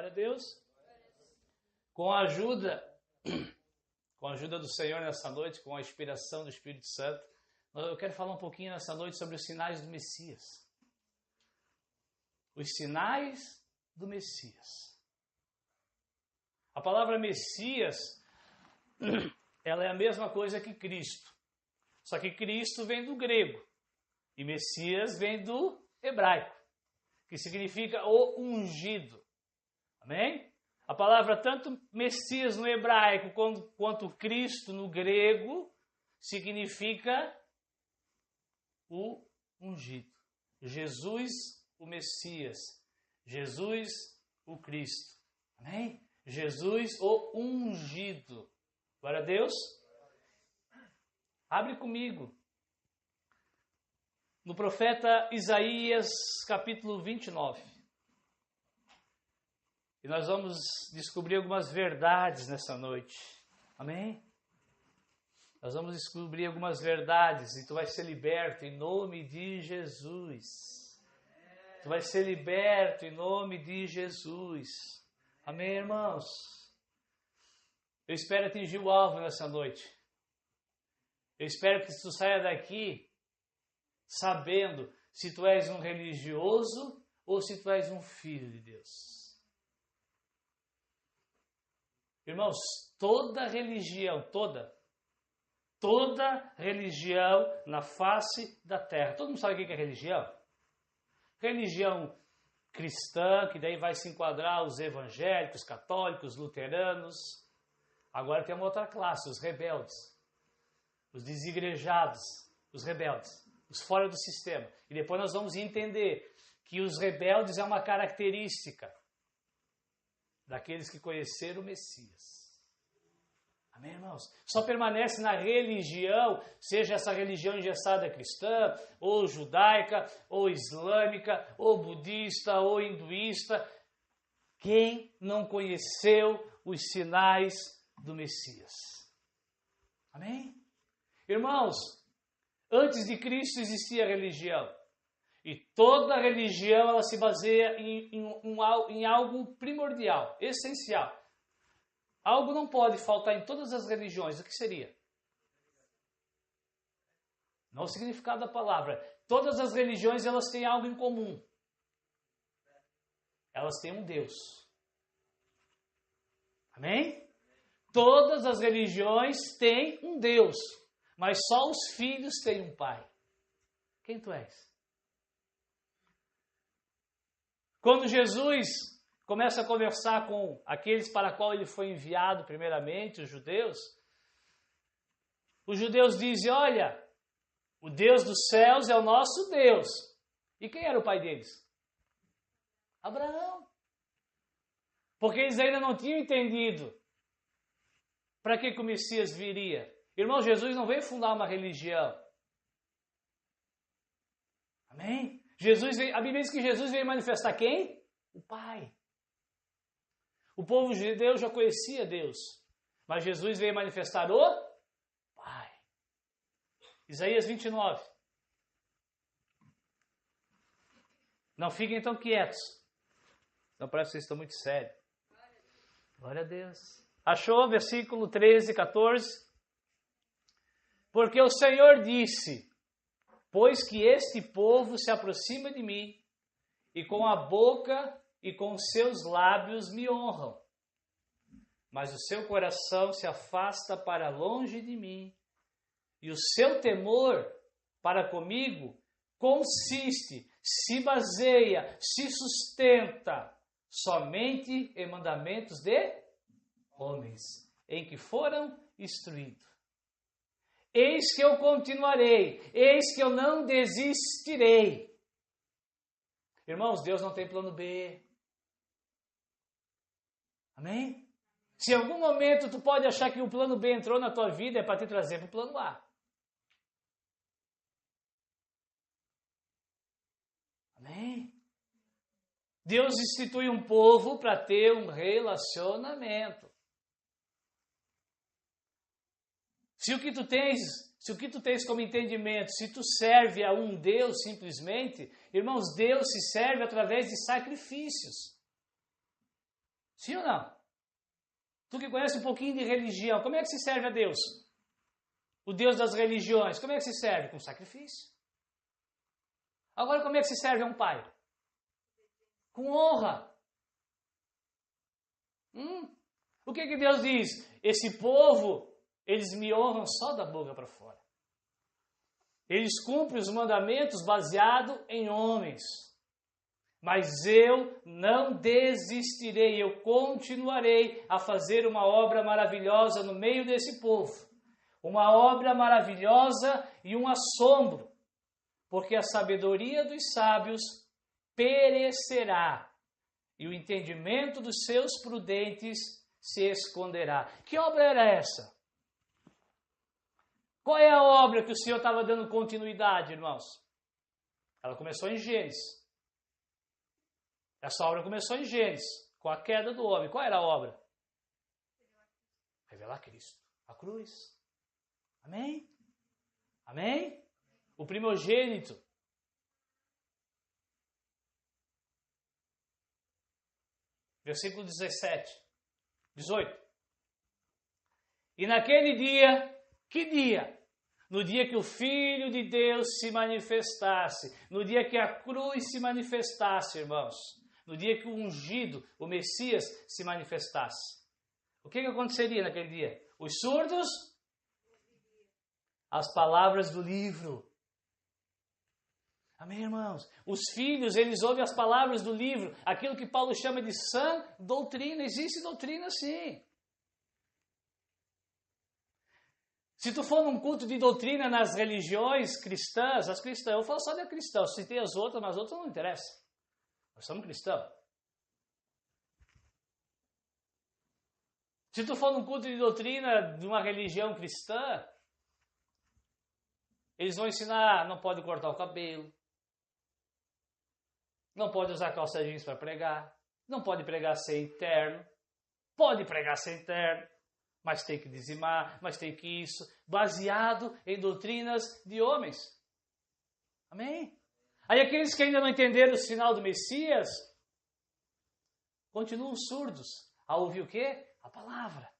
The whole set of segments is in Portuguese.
Glória a Deus. Com a ajuda do Senhor nessa noite, com a inspiração do Espírito Santo, eu quero falar um pouquinho nessa noite sobre os sinais do Messias. Os sinais do Messias. A palavra Messias, ela é a mesma coisa que Cristo. Só que Cristo vem do grego e Messias vem do hebraico, que significa o ungido. Amém? A palavra tanto Messias no hebraico quanto Cristo no grego significa o ungido. Jesus, o Messias. Jesus, o Cristo. Amém? Jesus, o ungido. Glória a Deus. Abre comigo. No profeta Isaías, capítulo 29. E nós vamos descobrir algumas verdades nessa noite. Amém? Nós vamos descobrir algumas verdades e tu vai ser liberto em nome de Jesus. Tu vai ser liberto em nome de Jesus. Amém, irmãos? Eu espero atingir o alvo nessa noite. Eu espero que tu saia daqui sabendo se tu és um religioso ou se tu és um filho de Deus. Irmãos, toda religião na face da terra. Todo mundo sabe o que é religião? Religião cristã, que daí vai se enquadrar os evangélicos, católicos, luteranos. Agora tem uma outra classe, os rebeldes, os desigrejados, os rebeldes, os fora do sistema. E depois nós vamos entender que os rebeldes é uma característica daqueles que conheceram o Messias. Amém, irmãos? Só permanece na religião, seja essa religião engessada cristã, ou judaica, ou islâmica, ou budista, ou hinduísta, quem não conheceu os sinais do Messias. Amém? Irmãos, antes de Cristo existia religião. E toda religião ela se baseia em algo primordial, essencial. Algo não pode faltar em todas as religiões. O que seria? Não é o significado da palavra. Todas as religiões elas têm algo em comum. Elas têm um Deus. Amém? Todas as religiões têm um Deus. Mas só os filhos têm um pai. Quem tu és? Quando Jesus começa a conversar com aqueles para qual ele foi enviado primeiramente, os judeus dizem, olha, o Deus dos céus é o nosso Deus. E quem era o pai deles? Abraão. Porque eles ainda não tinham entendido para que o Messias viria. Irmão, Jesus não veio fundar uma religião. Amém? A Bíblia diz que Jesus veio manifestar quem? O Pai. O povo judeu já conhecia Deus, mas Jesus veio manifestar o Pai. Isaías 29. Não fiquem tão quietos. Não parece que vocês estão muito sérios. Glória a Deus. Achou? Versículo 13, 14. Porque o Senhor disse, pois que este povo se aproxima de mim, e com a boca e com os seus lábios me honram, mas o seu coração se afasta para longe de mim, e o seu temor para comigo consiste, se baseia, se sustenta somente em mandamentos de homens, em que foram instruídos. Eis que eu continuarei, eis que eu não desistirei. Irmãos, Deus não tem plano B. Amém? Se em algum momento tu pode achar que o plano B entrou na tua vida, é para te trazer para o plano A. Amém? Deus institui um povo para ter um relacionamento. Se o que tu tens como entendimento, se tu serve a um Deus simplesmente, irmãos, Deus se serve através de sacrifícios. Sim ou não? Tu que conhece um pouquinho de religião, como é que se serve a Deus? O Deus das religiões, como é que se serve? Com sacrifício. Agora, como é que se serve a um pai? Com honra. O que Deus diz? Esse povo, eles me honram só da boca para fora. Eles cumprem os mandamentos baseados em homens. Mas eu não desistirei, eu continuarei a fazer uma obra maravilhosa no meio desse povo. Uma obra maravilhosa e um assombro. Porque a sabedoria dos sábios perecerá e o entendimento dos seus prudentes se esconderá. Que obra era essa? Qual é a obra que o Senhor estava dando continuidade, irmãos? Ela começou em Gênesis. Essa obra começou em Gênesis, com a queda do homem. Qual era a obra? Revelar Cristo. A cruz. Amém? Amém? O primogênito. Versículo 17. 18. E naquele dia, que dia? No dia que o Filho de Deus se manifestasse, no dia que a cruz se manifestasse, irmãos, no dia que o ungido, o Messias, se manifestasse. O que aconteceria naquele dia? Os surdos, as palavras do livro. Amém, irmãos? Os filhos, eles ouvem as palavras do livro, aquilo que Paulo chama de sã doutrina. Existe doutrina, sim. Se tu for num culto de doutrina nas religiões cristãs, as cristãs, eu falo só de cristão, citei as outras, mas as outras não interessam. Nós somos cristãos. Se tu for num culto de doutrina de uma religião cristã, eles vão ensinar, não pode cortar o cabelo, não pode usar calça jeans para pregar, não pode pregar sem terno, pode pregar sem terno, mas tem que dizimar, mas tem que isso, baseado em doutrinas de homens. Amém? Aí aqueles que ainda não entenderam o sinal do Messias, continuam surdos a ouvir o quê? A palavra.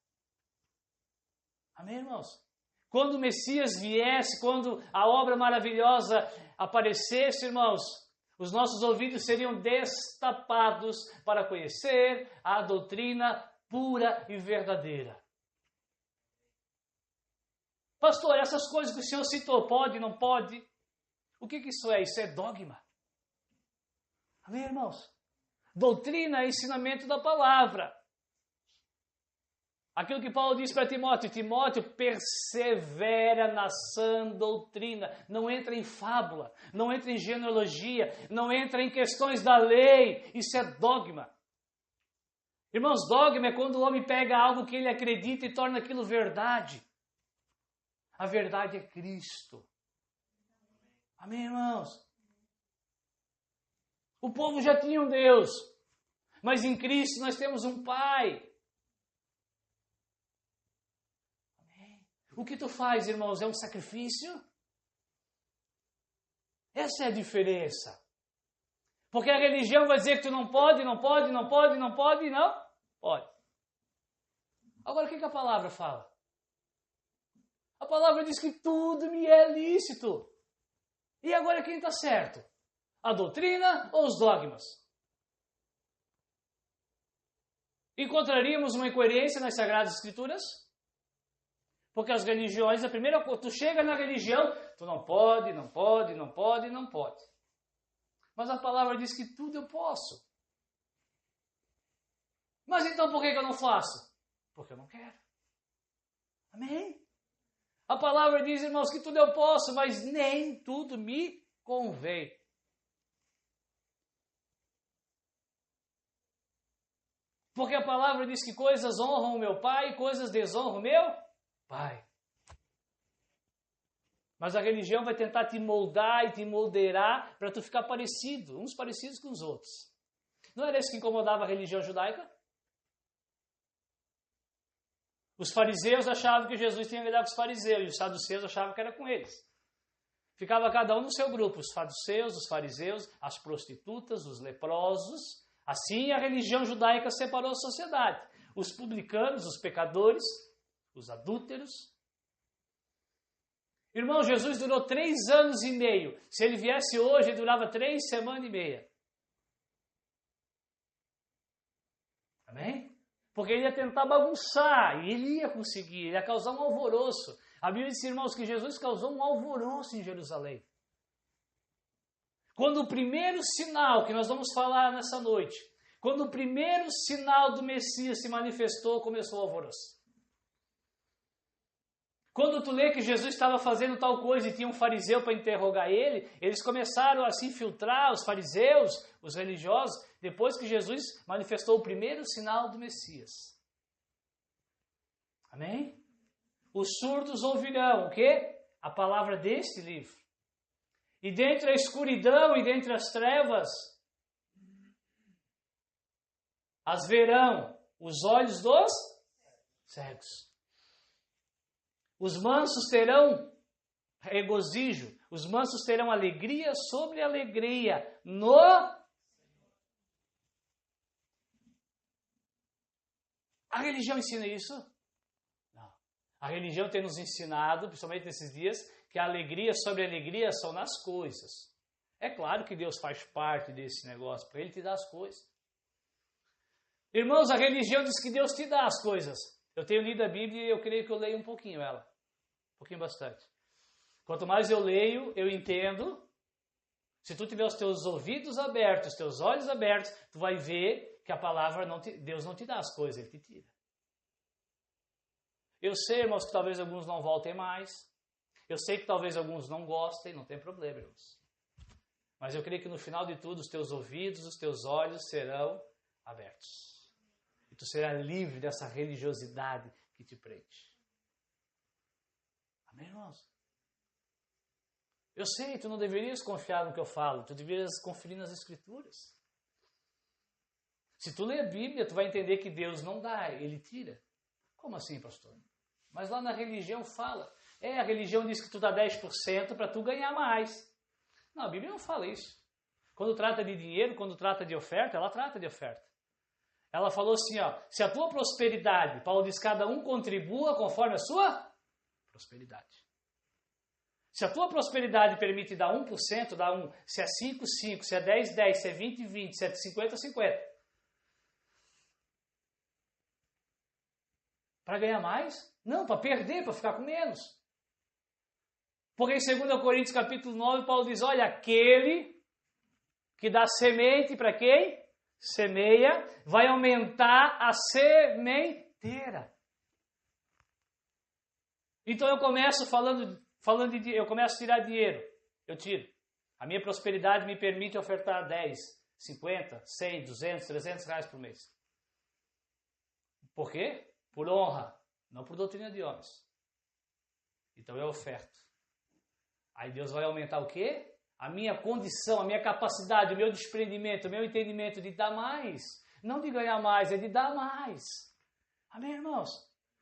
Amém, irmãos? Quando o Messias viesse, quando a obra maravilhosa aparecesse, irmãos, os nossos ouvidos seriam destapados para conhecer a doutrina pura e verdadeira. Pastor, essas coisas que o senhor citou, pode, não pode? O que isso é? Isso é dogma. Amém, irmãos? Doutrina é ensinamento da palavra. Aquilo que Paulo diz para Timóteo, Timóteo, persevera na sã doutrina, não entra em fábula, não entra em genealogia, não entra em questões da lei, isso é dogma. Irmãos, dogma é quando o homem pega algo que ele acredita e torna aquilo verdade. A verdade é Cristo. Amém, irmãos? O povo já tinha um Deus, mas em Cristo nós temos um Pai. Amém? O que tu faz, irmãos, é um sacrifício? Essa é a diferença. Porque a religião vai dizer que tu não pode, não pode, não pode, não pode, não pode. Agora o que a palavra fala? A palavra diz que tudo me é lícito. E agora quem está certo? A doutrina ou os dogmas? Encontraríamos uma incoerência nas Sagradas Escrituras? Porque as religiões, a primeira coisa, tu chega na religião, tu não pode, não pode, não pode, não pode. Mas a palavra diz que tudo eu posso. Mas então por que eu não faço? Porque eu não quero. Amém? A palavra diz, irmãos, que tudo eu posso, mas nem tudo me convém. Porque a palavra diz que coisas honram o meu pai e coisas desonram o meu pai. Mas a religião vai tentar te moldar e te moldear para tu ficar parecido, uns parecidos com os outros. Não era isso que incomodava a religião judaica? Os fariseus achavam que Jesus tinha que lidar com os fariseus e os saduceus achavam que era com eles. Ficava cada um no seu grupo, os saduceus, os fariseus, as prostitutas, os leprosos, Assim, a religião judaica separou a sociedade. Os publicanos, os pecadores, os adúlteros. Irmão, Jesus durou 3 anos e meio. Se ele viesse hoje, ele durava 3 semanas e meia. Amém? Porque ele ia tentar bagunçar, e ele ia conseguir, ele ia causar um alvoroço. A Bíblia diz, irmãos, que Jesus causou um alvoroço em Jerusalém. Quando o primeiro sinal, que nós vamos falar nessa noite, quando o primeiro sinal do Messias se manifestou, começou o alvoroço. Quando tu lê que Jesus estava fazendo tal coisa e tinha um fariseu para interrogar ele, eles começaram a se infiltrar, os fariseus, os religiosos, depois que Jesus manifestou o primeiro sinal do Messias. Amém? Os surdos ouvirão o quê? A palavra deste livro. E dentre a escuridão e dentre as trevas, as verão os olhos dos cegos. Os mansos terão regozijo, os mansos terão alegria sobre alegria no... A religião ensina isso? Não. A religião tem nos ensinado, principalmente nesses dias, que a alegria sobre alegria são nas coisas. É claro que Deus faz parte desse negócio, para Ele te dar as coisas. Irmãos, a religião diz que Deus te dá as coisas. Eu tenho lido a Bíblia e eu creio que eu leio um pouquinho ela. Um pouquinho bastante. Quanto mais eu leio, eu entendo. Se tu tiver os teus ouvidos abertos, os teus olhos abertos, tu vai ver que a palavra, Deus não te dá as coisas, Ele te tira. Eu sei, irmãos, que talvez alguns não voltem mais. Eu sei que talvez alguns não gostem, não tem problema, irmãos. Mas eu creio que no final de tudo, os teus ouvidos, os teus olhos serão abertos. E tu serás livre dessa religiosidade que te prende. Amém, irmãos? Eu sei, tu não deverias confiar no que eu falo, tu deverias conferir nas Escrituras. Se tu ler a Bíblia, tu vai entender que Deus não dá, Ele tira. Como assim, pastor? Mas lá na religião fala. A religião diz que tu dá 10% para tu ganhar mais. Não, a Bíblia não fala isso. Quando trata de dinheiro, quando trata de oferta, ela trata de oferta. Ela falou assim, ó, se a tua prosperidade, Paulo diz, cada um contribua conforme a sua prosperidade. Se a tua prosperidade permite dar 1%, dá 1. Se é 5, 5. Se é 10, 10. Se é 20, 20. Se é 50, 50. Para ganhar mais? Não, para perder, para ficar com menos. Porque em 2 Coríntios capítulo 9, Paulo diz, olha, aquele que dá semente para quem? Semeia, vai aumentar a sementeira. Então eu começo eu começo a tirar dinheiro. Eu tiro. A minha prosperidade me permite ofertar 10, 50, 100, 200, 300 reais por mês. Por quê? Por honra, não por doutrina de homens. Então eu oferto. Aí Deus vai aumentar o quê? A minha condição, a minha capacidade, o meu desprendimento, o meu entendimento de dar mais. Não de ganhar mais, é de dar mais. Amém, irmãos?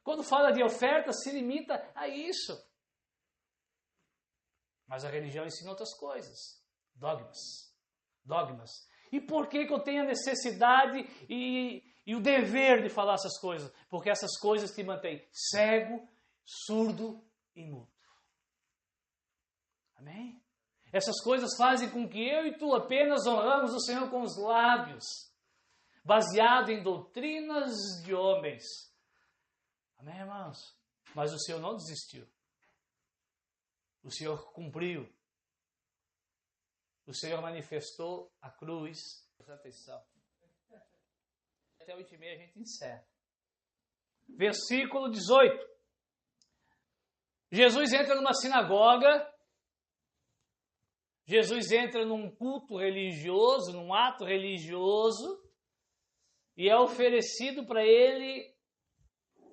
Quando fala de oferta, se limita a isso. Mas a religião ensina outras coisas. Dogmas. Dogmas. E por que eu tenho a necessidade e o dever de falar essas coisas? Porque essas coisas te mantêm cego, surdo e mudo. Amém? Essas coisas fazem com que eu e tu apenas honramos o Senhor com os lábios, baseado em doutrinas de homens. Amém, irmãos? Mas o Senhor não desistiu. O Senhor cumpriu. O Senhor manifestou a cruz. Presta atenção. Até 8h30 a gente encerra. Versículo 18. Jesus entra numa sinagoga. Jesus entra num culto religioso, num ato religioso, e é oferecido para ele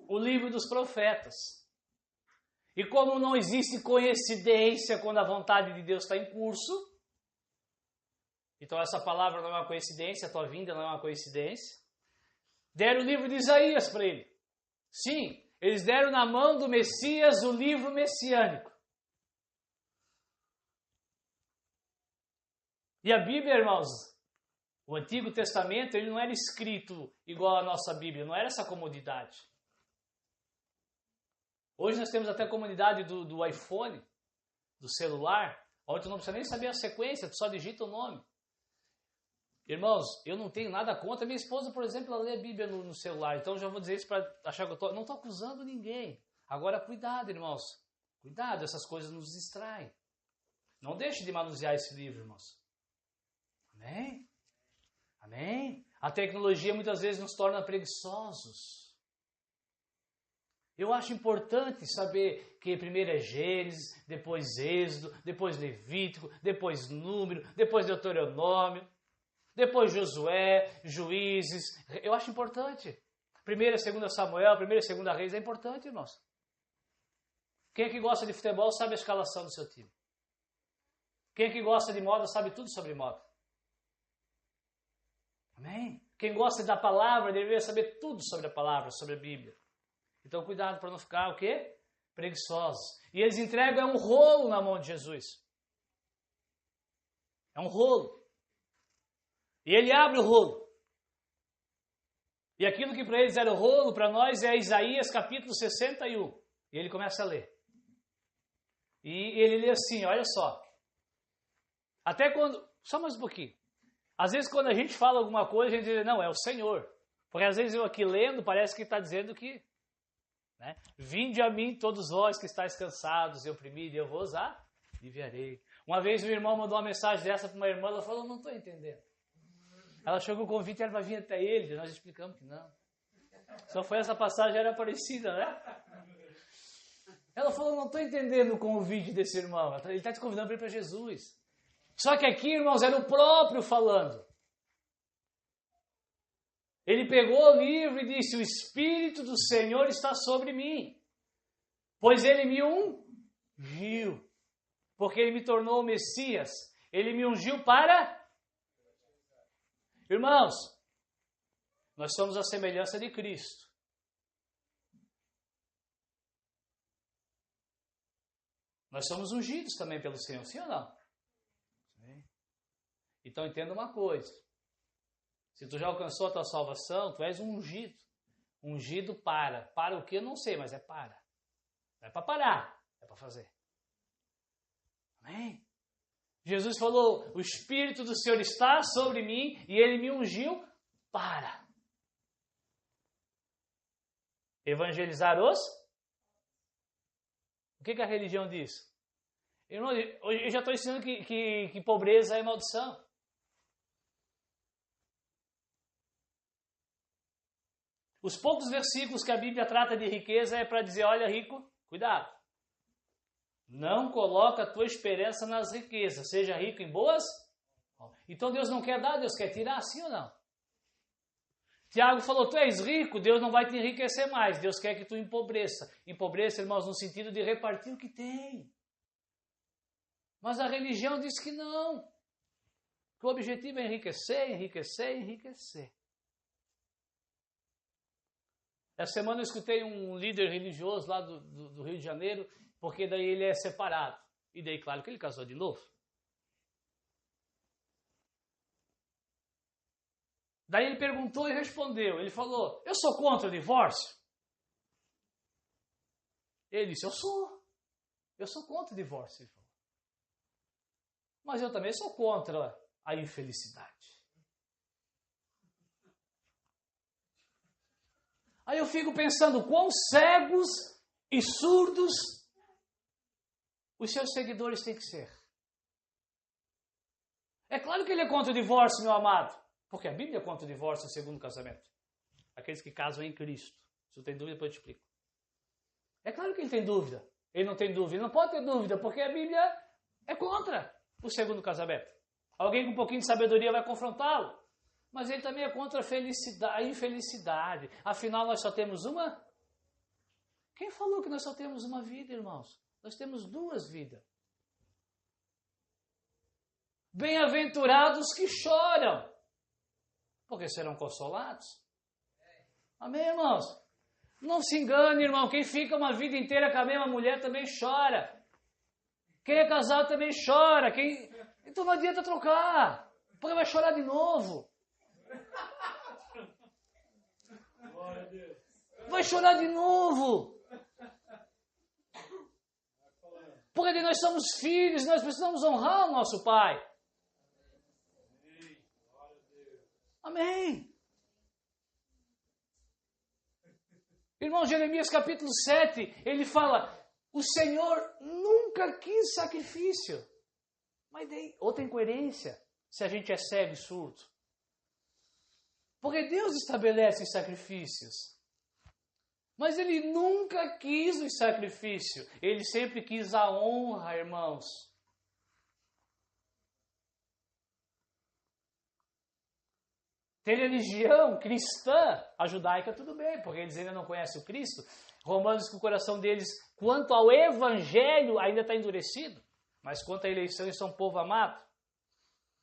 o livro dos profetas. E como não existe coincidência quando a vontade de Deus está em curso, então essa palavra não é uma coincidência, a tua vinda não é uma coincidência, deram o livro de Isaías para ele. Sim, eles deram na mão do Messias o livro messiânico. E a Bíblia, irmãos, O Antigo Testamento ele não era escrito igual a nossa Bíblia, não era essa comodidade. Hoje nós temos até a comodidade do iPhone, do celular, onde tu não precisa nem saber a sequência, tu só digita o nome. Irmãos, eu não tenho nada contra. Minha esposa, por exemplo, ela lê a Bíblia no celular, então eu já vou dizer isso para achar que não estou acusando ninguém. Agora, cuidado, irmãos. Cuidado, essas coisas nos distraem. Não deixe de manusear esse livro, irmãos. Amém? Amém? A tecnologia muitas vezes nos torna preguiçosos. Eu acho importante saber que primeiro é Gênesis, depois Êxodo, depois Levítico, depois Número, depois Deuteronômio, depois Josué, Juízes. Eu acho importante. 1ª e 2ª Samuel, 1ª e 2ª Reis é importante, irmãos. Quem é que gosta de futebol sabe a escalação do seu time. Quem é que gosta de moda sabe tudo sobre moda. Amém? Quem gosta da palavra deveria saber tudo sobre a palavra, sobre a Bíblia. Então cuidado para não ficar o quê? Preguiçosos. E eles entregam um rolo na mão de Jesus. É um rolo. E ele abre o rolo. E aquilo que para eles era o rolo, para nós é Isaías capítulo 61. E ele começa a ler. E ele lê assim, olha só. Até quando... Só mais um pouquinho. Às vezes quando a gente fala alguma coisa, a gente diz, não, é o Senhor. Porque às vezes eu aqui lendo, parece que está dizendo que... Né? Vinde a mim todos vós que estáis cansados e oprimidos, e eu vos aliviarei. Uma vez um irmão mandou uma mensagem dessa para uma irmã, ela falou, não estou entendendo. Ela achou que o convite era para vir até ele, nós explicamos que não. Só foi essa passagem, era parecida, né? Ela falou, não estou entendendo o convite desse irmão. Ele está te convidando para ir para Jesus. Só que aqui, irmãos, era o próprio falando. Ele pegou o livro e disse, o Espírito do Senhor está sobre mim, pois ele me ungiu, porque ele me tornou o Messias. Ele me ungiu para... Irmãos, nós somos a semelhança de Cristo. Nós somos ungidos também pelo Senhor, sim ou não? Sim. Então entenda uma coisa. Se tu já alcançou a tua salvação, tu és um ungido. Ungido para. Para o que? Eu não sei, mas é para. Não é para parar, é para fazer. Amém? Jesus falou, o Espírito do Senhor está sobre mim e ele me ungiu para evangelizar os... O que a religião diz? Eu já estou ensinando que pobreza é maldição. Os poucos versículos que a Bíblia trata de riqueza é para dizer, olha rico, cuidado. Não coloca a tua esperança nas riquezas. Seja rico em boas. Então Deus não quer dar, Deus quer tirar, sim ou não? Tiago falou, tu és rico, Deus não vai te enriquecer mais. Deus quer que tu empobreça. Empobreça, irmãos, no sentido de repartir o que tem. Mas a religião diz que não. Que o objetivo é enriquecer, enriquecer, enriquecer. Essa semana eu escutei um líder religioso lá do Rio de Janeiro, porque daí ele é separado. E daí, claro, que ele casou de novo. Daí ele perguntou e respondeu. Ele falou, eu sou contra o divórcio? Ele disse, eu sou contra o divórcio. Ele falou. Mas eu também sou contra a infelicidade. Aí eu fico pensando, quão cegos e surdos os seus seguidores têm que ser. É claro que ele é contra o divórcio, meu amado. Porque a Bíblia é contra o divórcio no segundo casamento. Aqueles que casam em Cristo. Se tu tem dúvida, depois eu te explico. É claro que ele tem dúvida. Ele não tem dúvida. Ele não pode ter dúvida, porque a Bíblia é contra o segundo casamento. Alguém com um pouquinho de sabedoria vai confrontá-lo. Mas ele também é contra a infelicidade. Afinal, nós só temos uma? Quem falou que nós só temos uma vida, irmãos? Nós temos duas vidas. Bem-aventurados que choram, porque serão consolados. Amém, irmãos? Não se engane, irmão. Quem fica uma vida inteira com a mesma mulher também chora. Quem é casado também chora. Então não adianta trocar, porque vai chorar de novo. Vai chorar de novo. Porque nós somos filhos, nós precisamos honrar o nosso pai. Amém. Irmão, Jeremias capítulo 7, ele fala, o Senhor nunca quis sacrifício. Mas daí, outra incoerência, se a gente é cego e surdo. Porque Deus estabelece os sacrifícios. Mas Ele nunca quis o sacrifício. Ele sempre quis a honra, irmãos. Ter religião cristã, a judaica tudo bem, porque eles ainda não conhecem o Cristo. Romanos, que o coração deles, quanto ao evangelho, ainda está endurecido. Mas quanto à eleição, eles são um povo amado.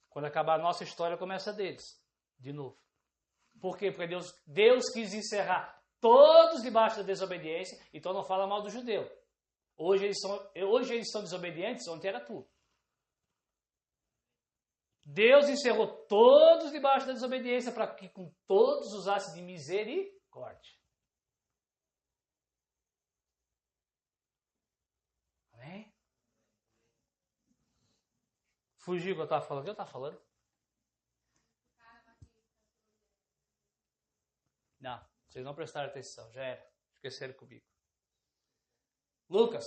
Quando acabar a nossa história, começa deles, de novo. Por quê? Porque Deus quis encerrar todos debaixo da desobediência, então não fala mal do judeu. Hoje eles são desobedientes, ontem era tu. Deus encerrou todos debaixo da desobediência para que com todos usasse de misericórdia. Amém? Fugiu o que eu estava falando. O que eu estava falando? Não, vocês não prestaram atenção. Já era. Esqueceram comigo. Lucas,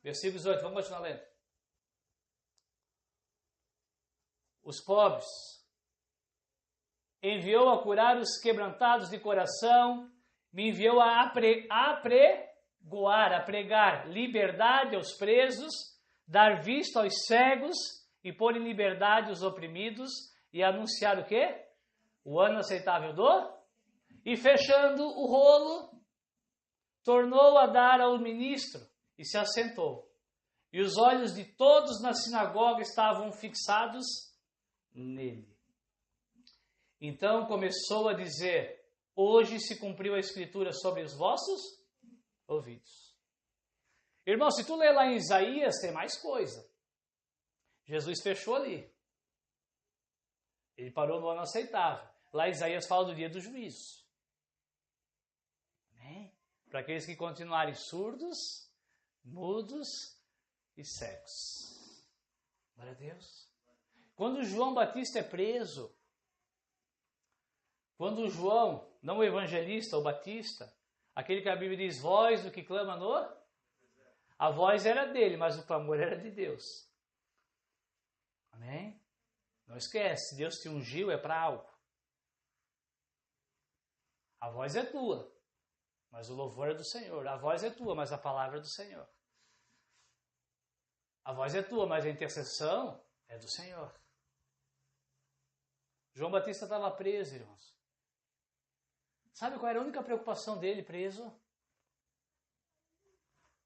versículo 18. Vamos continuar lendo. Os pobres enviou a curar os quebrantados de coração, me enviou a pregar liberdade aos presos, dar vista aos cegos e pôr em liberdade os oprimidos e anunciar o quê? O ano aceitável do? E fechando o rolo, tornou a dar ao ministro e se assentou. E os olhos de todos na sinagoga estavam fixados nele. Então começou a dizer, hoje se cumpriu a escritura sobre os vossos ouvidos. Irmão, se tu ler lá em Isaías, tem mais coisa. Jesus fechou ali. Ele parou no ano aceitável. Lá Isaías fala do dia do juízo. Amém? Para aqueles que continuarem surdos, mudos e cegos. Glória a Deus. Quando João Batista é preso, quando João, não o evangelista, o Batista, aquele que a Bíblia diz, voz do que clama no... A voz era dele, mas o clamor era de Deus. Amém? Não esquece, Deus te ungiu é para algo. A voz é tua, mas o louvor é do Senhor. A voz é tua, mas a palavra é do Senhor. A voz é tua, mas a intercessão é do Senhor. João Batista estava preso, irmãos. Sabe qual era a única preocupação dele preso?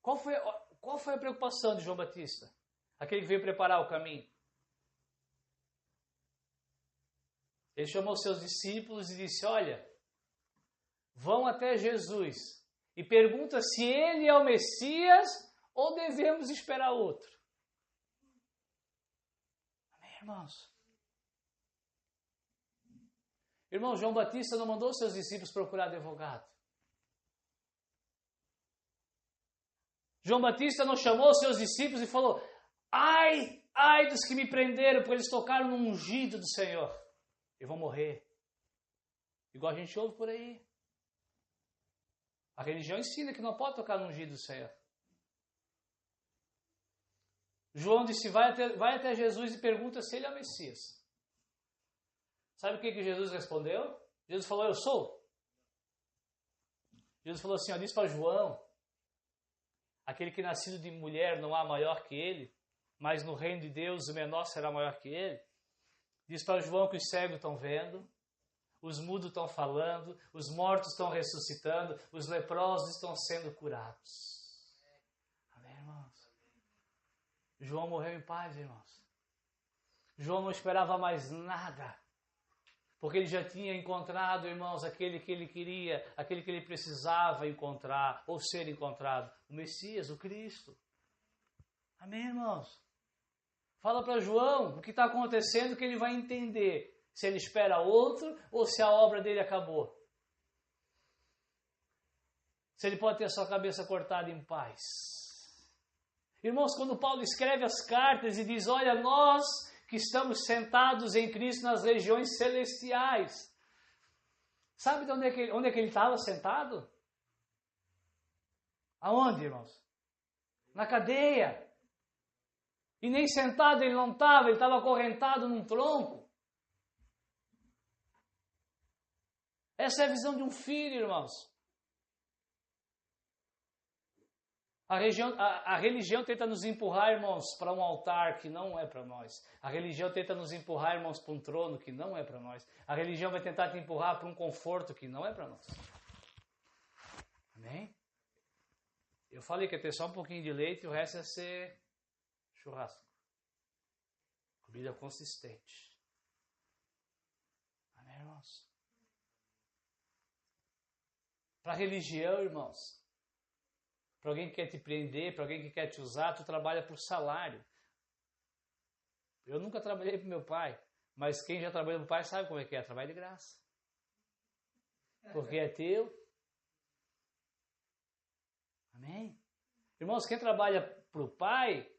Qual foi a preocupação de João Batista? Aquele que veio preparar o caminho. Ele chamou seus discípulos e disse, olha, vão até Jesus e pergunta se ele é o Messias ou devemos esperar outro. Amém, irmãos? Irmão, João Batista não mandou seus discípulos procurar advogado. João Batista não chamou seus discípulos e falou, ai dos que me prenderam, porque eles tocaram no ungido do Senhor. Eu vou morrer. Igual a gente ouve por aí. A religião ensina que não pode tocar no ungido do Senhor. João disse, vai até Jesus e pergunta se ele é o Messias. Sabe o que Jesus respondeu? Jesus falou, eu sou. Jesus falou assim, diz para João, aquele que nascido de mulher não há maior que ele, mas no reino de Deus o menor será maior que ele. Diz para João que os cegos estão vendo, os mudos estão falando, os mortos estão ressuscitando, os leprosos estão sendo curados. Amém, irmãos? João morreu em paz, irmãos. João não esperava mais nada. Porque ele já tinha encontrado, irmãos, aquele que ele queria, aquele que ele precisava encontrar, ou ser encontrado. O Messias, o Cristo. Amém, irmãos? Fala para João o que está acontecendo que ele vai entender. Se ele espera outro ou se a obra dele acabou. Se ele pode ter sua cabeça cortada em paz. Irmãos, quando Paulo escreve as cartas e diz, olha, nós que estamos sentados em Cristo nas regiões celestiais. Sabe de onde é que ele estava sentado? Aonde, irmãos? Na cadeia. E nem sentado ele não estava, ele estava acorrentado num tronco. Essa é a visão de um filho, irmãos. A religião tenta nos empurrar, irmãos, para um altar que não é para nós. A religião tenta nos empurrar, irmãos, para um trono que não é para nós. A religião vai tentar te empurrar para um conforto que não é para nós. Amém? Eu falei que ia ter só um pouquinho de leite e o resto ia ser churrasco. Comida consistente. Amém, irmãos? Para a religião, irmãos, para alguém que quer te prender, para alguém que quer te usar, tu trabalha por salário. Eu nunca trabalhei para meu pai, mas quem já trabalhou para o pai sabe como é que é, trabalho de graça. Porque é teu. Amém? Irmãos, quem trabalha para o pai,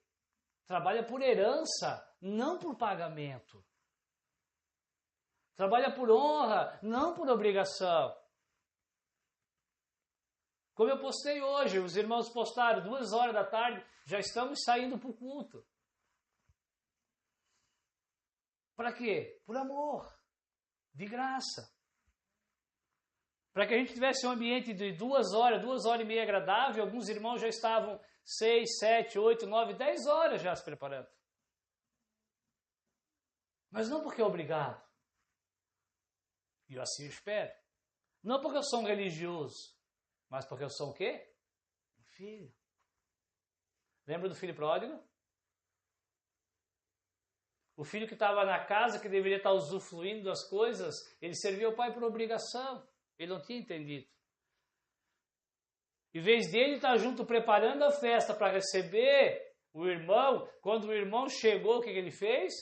trabalha por herança, não por pagamento. Trabalha por honra, não por obrigação. Como eu postei hoje, os irmãos postaram 2h da tarde, já estamos saindo para o culto. Para quê? Por amor, de graça. Para que a gente tivesse um ambiente de 2h, 2h30 agradável, alguns irmãos já estavam 6, 7, 8, 9, 10 horas já se preparando. Mas não porque é obrigado. E eu assim espero. Não porque eu sou um religioso. Mas porque eu sou o quê? Um filho. Lembra do filho pródigo? O filho que estava na casa, que deveria estar usufruindo das coisas, ele servia o pai por obrigação. Ele não tinha entendido. Em vez dele estar junto preparando a festa para receber o irmão, quando o irmão chegou, o que ele fez?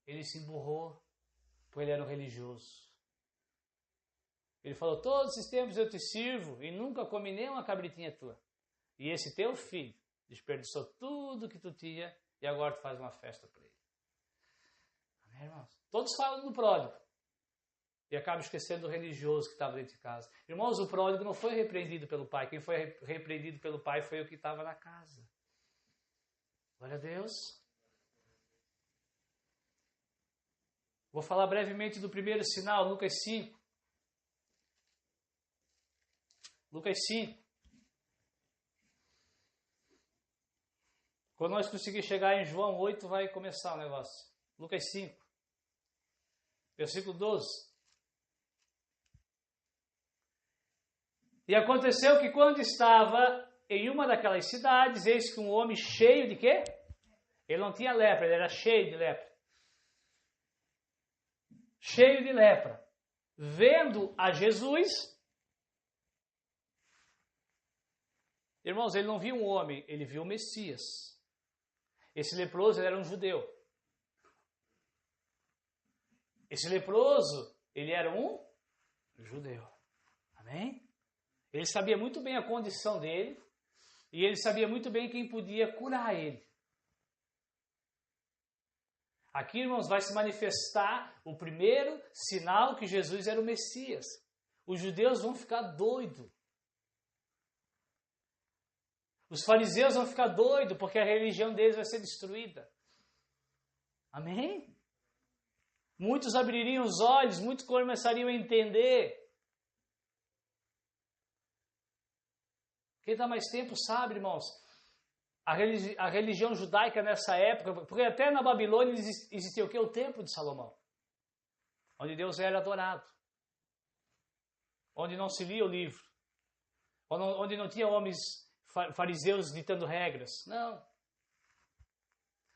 Ele se emburrou, porque ele era um religioso. Ele falou, todos esses tempos eu te sirvo e nunca comi nem uma cabritinha tua. E esse teu filho desperdiçou tudo que tu tinha e agora tu faz uma festa para ele. Amém, irmãos? Todos falam do pródigo e acabam esquecendo do religioso que estava dentro de casa. Irmãos, o pródigo não foi repreendido pelo pai. Quem foi repreendido pelo pai foi o que estava na casa. Glória a Deus. Vou falar brevemente do primeiro sinal, Lucas 5. Lucas 5. Quando nós conseguirmos chegar em João 8, vai começar o negócio. Lucas 5, versículo 12. E aconteceu que quando estava em uma daquelas cidades, eis que um homem cheio de quê? Ele não tinha lepra, ele era cheio de lepra. Cheio de lepra. Vendo a Jesus... Irmãos, ele não viu um homem, ele viu o Messias. Esse leproso, ele era um judeu. Esse leproso, ele era um judeu. Amém? Ele sabia muito bem a condição dele e ele sabia muito bem quem podia curar ele. Aqui, irmãos, vai se manifestar o primeiro sinal que Jesus era o Messias. Os judeus vão ficar doidos. Os fariseus vão ficar doidos porque a religião deles vai ser destruída. Amém? Muitos abririam os olhos, muitos começariam a entender. Quem está mais tempo sabe, irmãos, a religião judaica nessa época, porque até na Babilônia existia o quê? O templo de Salomão, onde Deus era adorado, onde não se lia o livro, onde não tinha homens fariseus ditando regras. Não.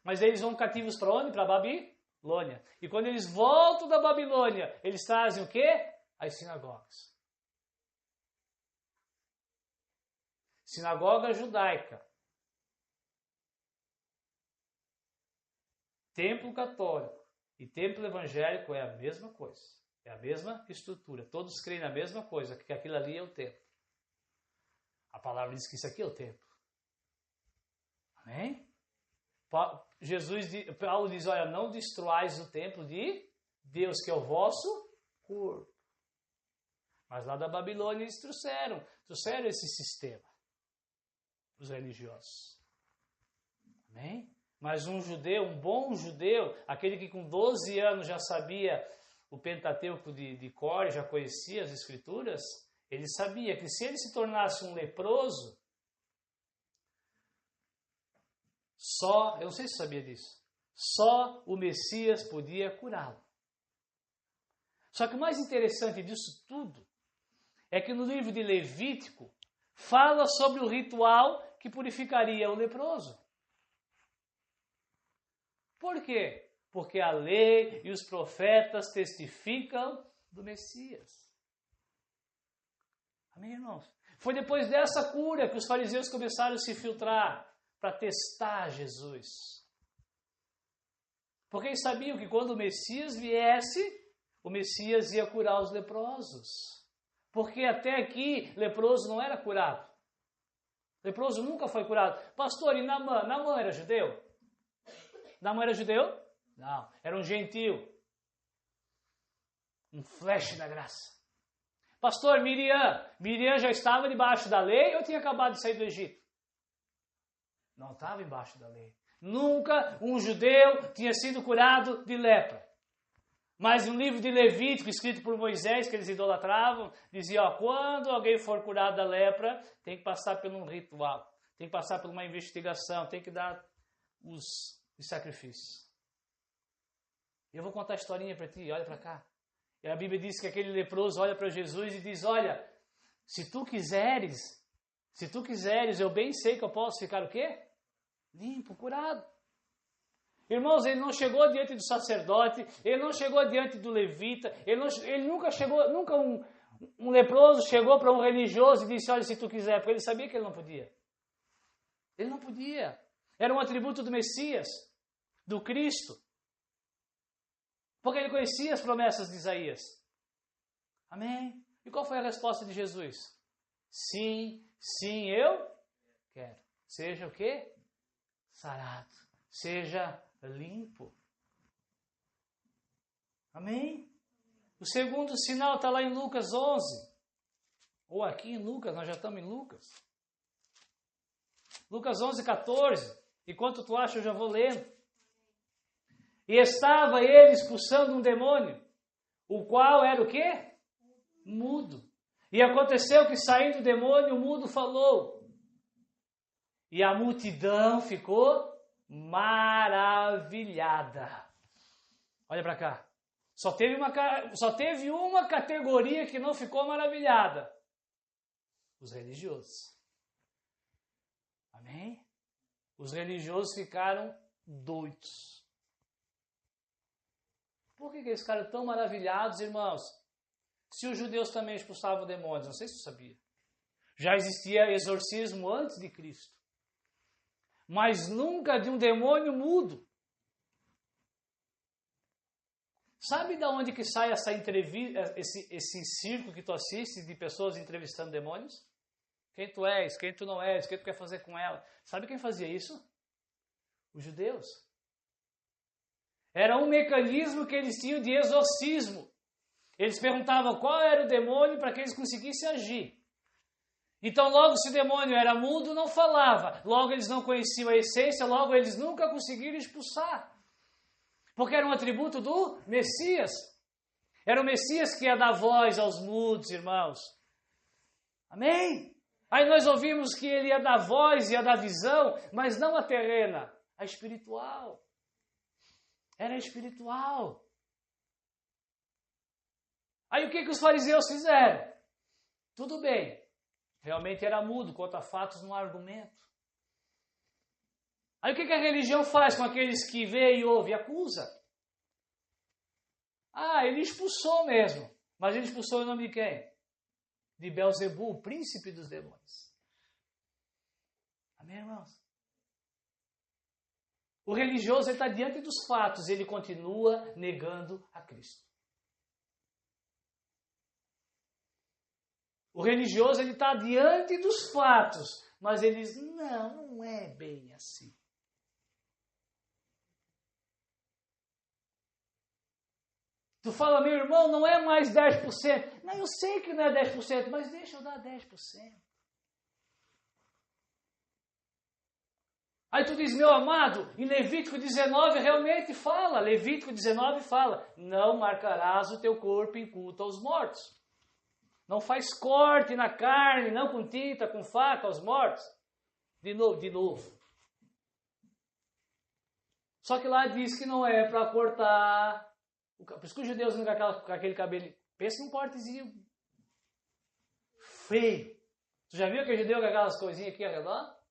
Mas eles vão cativos para onde? Para a Babilônia. E quando eles voltam da Babilônia, eles trazem o quê? As sinagogas. Sinagoga judaica. Templo católico. e templo evangélico é a mesma coisa. É a mesma estrutura. Todos creem na mesma coisa, que aquilo ali é o templo. A palavra diz que isso aqui é o templo. Amém? Paulo diz, olha, não destruais o templo de Deus, que é o vosso corpo. Mas lá da Babilônia eles trouxeram esse sistema, os religiosos. Amém? Mas um judeu, um bom judeu, aquele que com 12 anos já sabia o Pentateuco de cor, já conhecia as Escrituras, ele sabia que se ele se tornasse um leproso, eu não sei se você sabia disso, só o Messias podia curá-lo. Só que o mais interessante disso tudo é que no livro de Levítico fala sobre o ritual que purificaria o leproso. Por quê? Porque a lei e os profetas testificam do Messias. Amém, irmãos? Foi depois dessa cura que os fariseus começaram a se filtrar para testar Jesus. Porque eles sabiam que quando o Messias viesse, o Messias ia curar os leprosos. Porque até aqui, leproso não era curado. Leproso nunca foi curado. Pastor, e Naamã? Naamã era judeu? Naamã era judeu? Não, era um gentil. Um flash da graça. Pastor, Miriam já estava debaixo da lei ou tinha acabado de sair do Egito? Não estava embaixo da lei. Nunca um judeu tinha sido curado de lepra. Mas no livro de Levítico, escrito por Moisés, que eles idolatravam, dizia, quando alguém for curado da lepra, tem que passar por um ritual, tem que passar por uma investigação, tem que dar os sacrifícios. Eu vou contar a historinha para ti, olha para cá. E a Bíblia diz que aquele leproso olha para Jesus e diz, olha, se tu quiseres, eu bem sei que eu posso ficar o quê? Limpo, curado. Irmãos, ele não chegou diante do sacerdote, ele não chegou diante do levita, ele nunca chegou, nunca um leproso chegou para um religioso e disse, olha, se tu quiser, porque ele sabia que ele não podia. Ele não podia. Era um atributo do Messias, do Cristo. Porque ele conhecia as promessas de Isaías. Amém? E qual foi a resposta de Jesus? Sim, sim, eu quero. Seja o quê? Sarado. Seja limpo. Amém? O segundo sinal está lá em Lucas 11. Ou aqui em Lucas, nós já estamos em Lucas. Lucas 11, 14. Enquanto tu acha, eu já vou lendo. E estava ele expulsando um demônio, o qual era o quê? Mudo. E aconteceu que saindo o demônio, o mudo falou. E a multidão ficou maravilhada. Olha para cá. Só teve uma categoria que não ficou maravilhada. Os religiosos. Amém? Os religiosos ficaram doidos. Por que eles ficaram tão maravilhados, irmãos? Se os judeus também expulsavam demônios, não sei se você sabia. Já existia exorcismo antes de Cristo. Mas nunca de um demônio mudo. Sabe de onde que sai essa entrevista, esse circo que tu assiste de pessoas entrevistando demônios? Quem tu és, quem tu não és, o que tu quer fazer com ela? Sabe quem fazia isso? Os judeus. Era um mecanismo que eles tinham de exorcismo. Eles perguntavam qual era o demônio para que eles conseguissem agir. Então, logo, se o demônio era mudo, não falava. Logo, eles não conheciam a essência, logo, eles nunca conseguiram expulsar. Porque era um atributo do Messias. Era o Messias que ia dar voz aos mudos, irmãos. Amém? Aí nós ouvimos que ele ia dar voz, ia dar visão, mas não a terrena, a espiritual. Era espiritual. Aí o que os fariseus fizeram? Tudo bem. Realmente era mudo, contra fatos não há argumento. Aí o que a religião faz com aqueles que vê e ouve? Acusa. Ele expulsou mesmo. Mas ele expulsou em nome de quem? De Belzebu, o príncipe dos demônios. Amém, irmãos? O religioso está diante dos fatos, ele continua negando a Cristo. O religioso está diante dos fatos, mas ele diz, não é bem assim. Tu fala, meu irmão, não é mais 10%. Não, eu sei que não é 10%, mas deixa eu dar 10%. Aí tu diz, meu amado, em Levítico 19 realmente fala, Levítico 19 fala, não marcarás o teu corpo em culto aos mortos. Não faz corte na carne, não com tinta, com faca aos mortos. De novo. Só que lá diz que não é para cortar. Por isso que os judeus não com aquele cabelo. Pensa num cortezinho feio. Tu já viu aquele judeu com aquelas coisinhas aqui ao redor?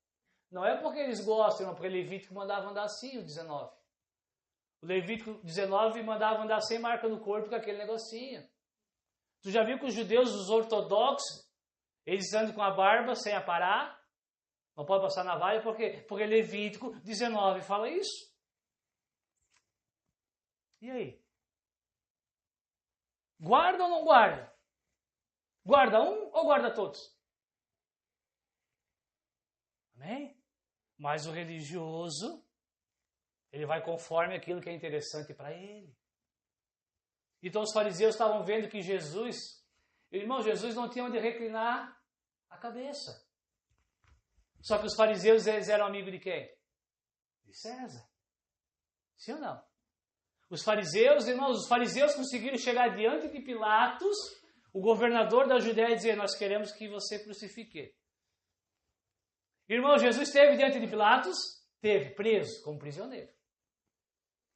Não é porque eles gostam, não, porque o Levítico mandava andar assim, o 19. O Levítico 19 mandava andar sem marca no corpo com aquele negocinho. Tu já viu que os judeus, os ortodoxos, eles andam com a barba sem aparar? Não pode passar navalha, porque Levítico 19 fala isso. E aí? Guarda ou não guarda? Guarda um ou guarda todos? Amém? Mas o religioso, ele vai conforme aquilo que é interessante para ele. Então os fariseus estavam vendo que Jesus não tinha onde reclinar a cabeça. Só que os fariseus, eles eram amigos de quem? De César. Sim ou não? Os fariseus conseguiram chegar diante de Pilatos, o governador da Judéia, e dizer, nós queremos que você crucifique. Irmão, Jesus esteve diante de Pilatos? Teve, preso, como prisioneiro.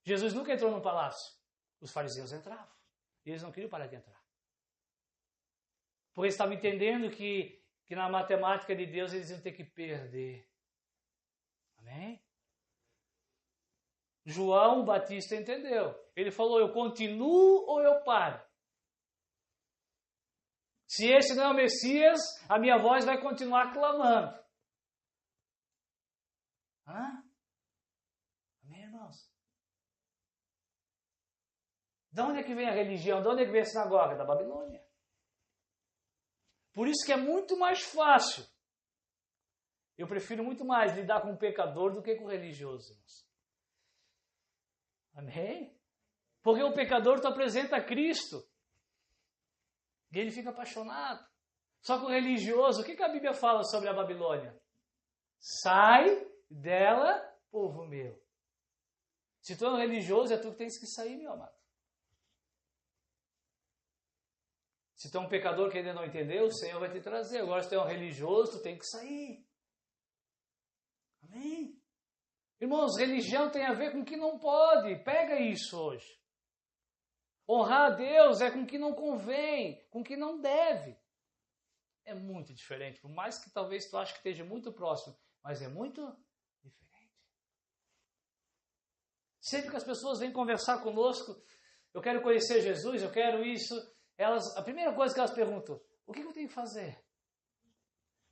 Jesus nunca entrou num palácio. Os fariseus entravam. E eles não queriam parar de entrar. Porque eles estavam entendendo que na matemática de Deus eles iam ter que perder. Amém? João Batista entendeu. Ele falou, eu continuo ou eu paro? Se esse não é o Messias, a minha voz vai continuar clamando. Hã? Amém, irmãos? De onde é que vem a religião? De onde é que vem a sinagoga? Da Babilônia. Por isso que é muito mais fácil. Eu prefiro muito mais lidar com o pecador do que com o religioso, irmãos. Amém? Porque o pecador tu apresenta a Cristo. E ele fica apaixonado. Só que o religioso, o que a Bíblia fala sobre a Babilônia? Sai dela, povo meu. Se tu é um religioso, é tu que tens que sair, meu amado. Se tu é um pecador que ainda não entendeu, o Senhor vai te trazer. Agora, se tu é um religioso, tu tem que sair. Amém? Irmãos, religião tem a ver com o que não pode. Pega isso hoje. Honrar a Deus é com o que não convém, com o que não deve. É muito diferente. Por mais que talvez tu ache que esteja muito próximo, mas é muito diferente. Sempre que as pessoas vêm conversar conosco, eu quero conhecer Jesus, eu quero isso, a primeira coisa que elas perguntam, o que eu tenho que fazer?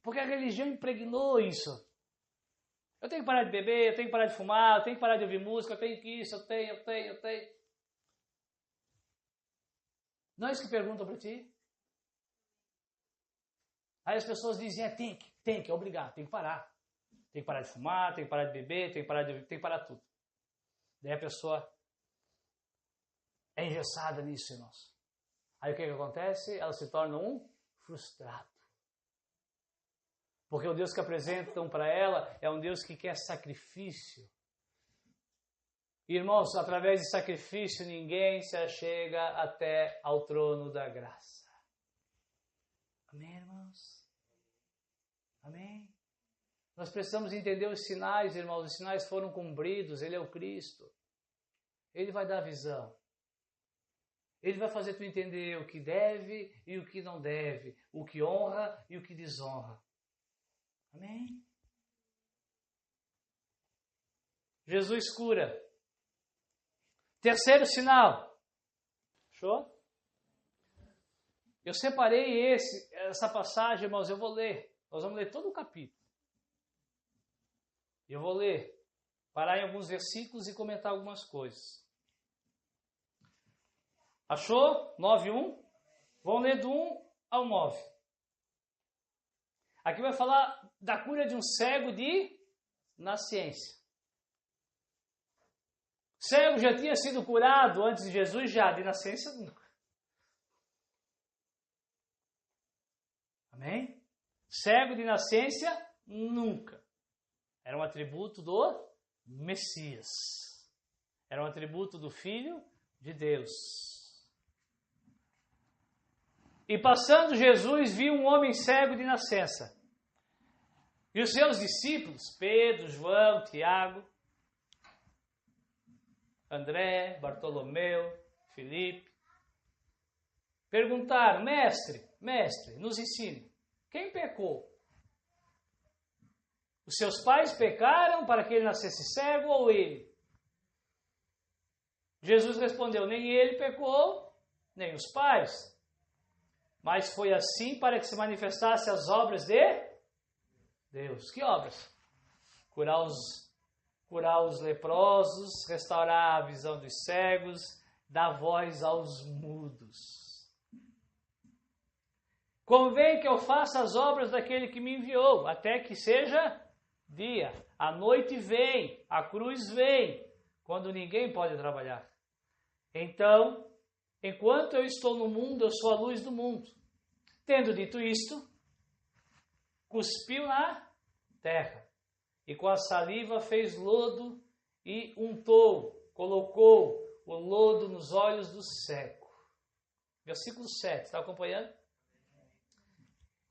Porque a religião impregnou isso. Eu tenho que parar de beber, eu tenho que parar de fumar, eu tenho que parar de ouvir música, eu tenho que isso, eu tenho. Não é isso que perguntam para ti? Aí as pessoas dizem, tem que, é obrigado, tem que parar. Tem que parar de fumar, tem que parar de beber, tem que parar tudo. Daí a pessoa é engessada nisso, irmãos. Aí o que acontece? Ela se torna um frustrado. Porque o Deus que apresentam para ela é um Deus que quer sacrifício. Irmãos, através de sacrifício ninguém se achega até ao trono da graça. Amém, irmãos? Amém? Nós precisamos entender os sinais, irmãos. Os sinais foram cumpridos. Ele é o Cristo. Ele vai dar visão. Ele vai fazer tu entender o que deve e o que não deve. O que honra e o que desonra. Amém? Jesus cura. Terceiro sinal. Fechou? Eu separei essa passagem, irmãos, eu vou ler. Nós vamos ler todo o capítulo. Eu vou ler parar em alguns versículos e comentar algumas coisas. Achou? 9:1? Vamos ler do 1 ao 9. Aqui vai falar da cura de um cego de nascença. Cego já tinha sido curado antes de Jesus? Já, de nascença nunca. Amém? Cego de nascença nunca. Era um atributo do Messias. Era um atributo do Filho de Deus. E passando Jesus viu um homem cego de nascença. E os seus discípulos, Pedro, João, Tiago, André, Bartolomeu, Filipe, perguntaram: Mestre, nos ensine, quem pecou? Os seus pais pecaram para que ele nascesse cego ou ele? Jesus respondeu: nem ele pecou, nem os pais. Mas foi assim para que se manifestassem as obras de Deus. Que obras? Curar os leprosos, restaurar a visão dos cegos, dar voz aos mudos. Convém que eu faça as obras daquele que me enviou, até que seja dia. A noite vem, a cruz vem, quando ninguém pode trabalhar. Então, enquanto eu estou no mundo, eu sou a luz do mundo. Tendo dito isto, cuspiu na terra. E com a saliva fez lodo e untou, colocou o lodo nos olhos do cego. Versículo 7, está acompanhando?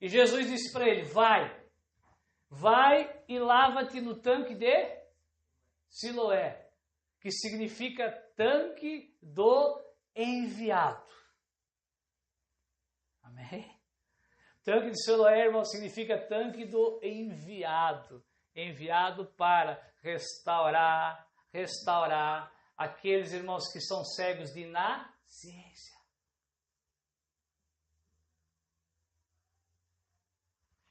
E Jesus disse para ele: vai e lava-te no tanque de Siloé, que significa tanque do enviado. Amém? Tanque de Siloé, irmão, significa tanque do enviado. Enviado para restaurar aqueles irmãos que são cegos de nascença.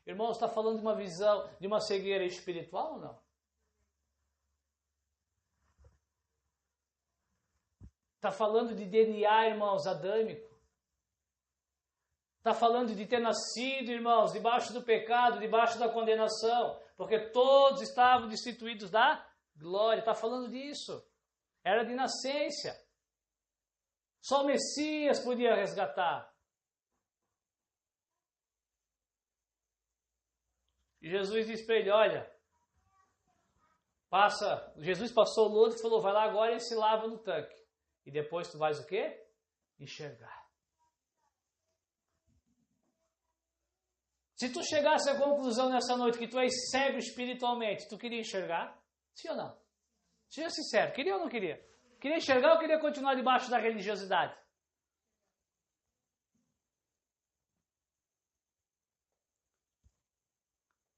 Irmãos, está falando de uma visão, de uma cegueira espiritual ou não? Está falando de DNA, irmãos, adâmico. Está falando de ter nascido, irmãos, debaixo do pecado, debaixo da condenação, porque todos estavam destituídos da glória. Está falando disso. Era de nascença. Só o Messias podia resgatar. E Jesus disse para ele: olha, Jesus passou o lodo e falou: vai lá agora e se lava no tanque. E depois tu vais o quê? Enxergar. Se tu chegasse à conclusão nessa noite que tu és cego espiritualmente, tu queria enxergar? Sim ou não? Seja sincero, queria ou não queria? Queria enxergar ou queria continuar debaixo da religiosidade?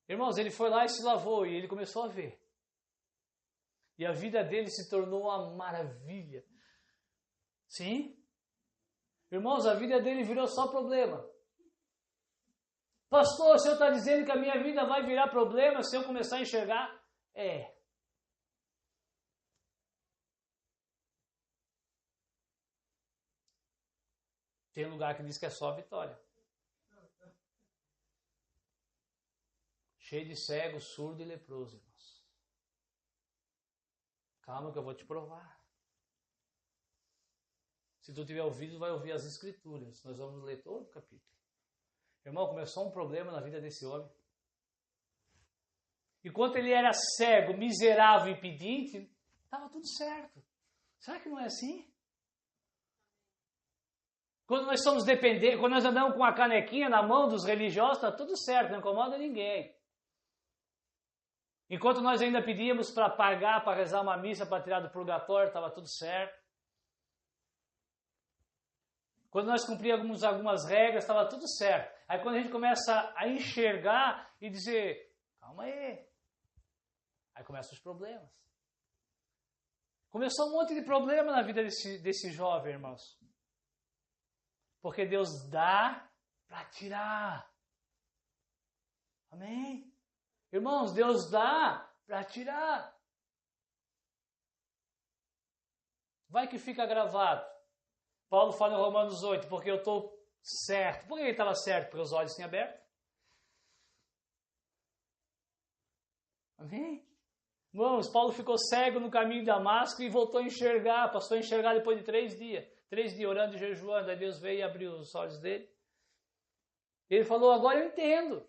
Irmãos, ele foi lá e se lavou e ele começou a ver. E a vida dele se tornou uma maravilha. Sim? Irmãos, a vida dele virou só problema. Pastor, o senhor está dizendo que a minha vida vai virar problema se eu começar a enxergar? É. Tem lugar que diz que é só vitória. Cheio de cego, surdo e leproso, irmãos. Calma que eu vou te provar. Se tu tiver ouvido, vai ouvir as escrituras. Nós vamos ler todo o capítulo. Irmão, começou um problema na vida desse homem. Enquanto ele era cego, miserável e pedinte, estava tudo certo. Será que não é assim? Quando nós somos dependentes, quando nós andamos com a canequinha na mão dos religiosos, está tudo certo, não incomoda ninguém. Enquanto nós ainda pedíamos para pagar, para rezar uma missa, para tirar do purgatório, estava tudo certo. Quando nós cumpríamos algumas regras, estava tudo certo. Aí quando a gente começa a enxergar e dizer, calma aí. Aí começam os problemas. Começou um monte de problema na vida desse jovem, irmãos. Porque Deus dá para tirar. Amém? Irmãos, Deus dá para tirar. Vai que fica gravado. Paulo fala em Romanos 8, porque eu estou certo. Por que ele estava certo? Porque os olhos tinham aberto. Amém? Irmãos, Paulo ficou cego no caminho de Damasco e voltou a enxergar. Passou a enxergar depois de 3 dias. 3 dias orando e jejuando. Aí Deus veio e abriu os olhos dele. Ele falou, agora eu entendo.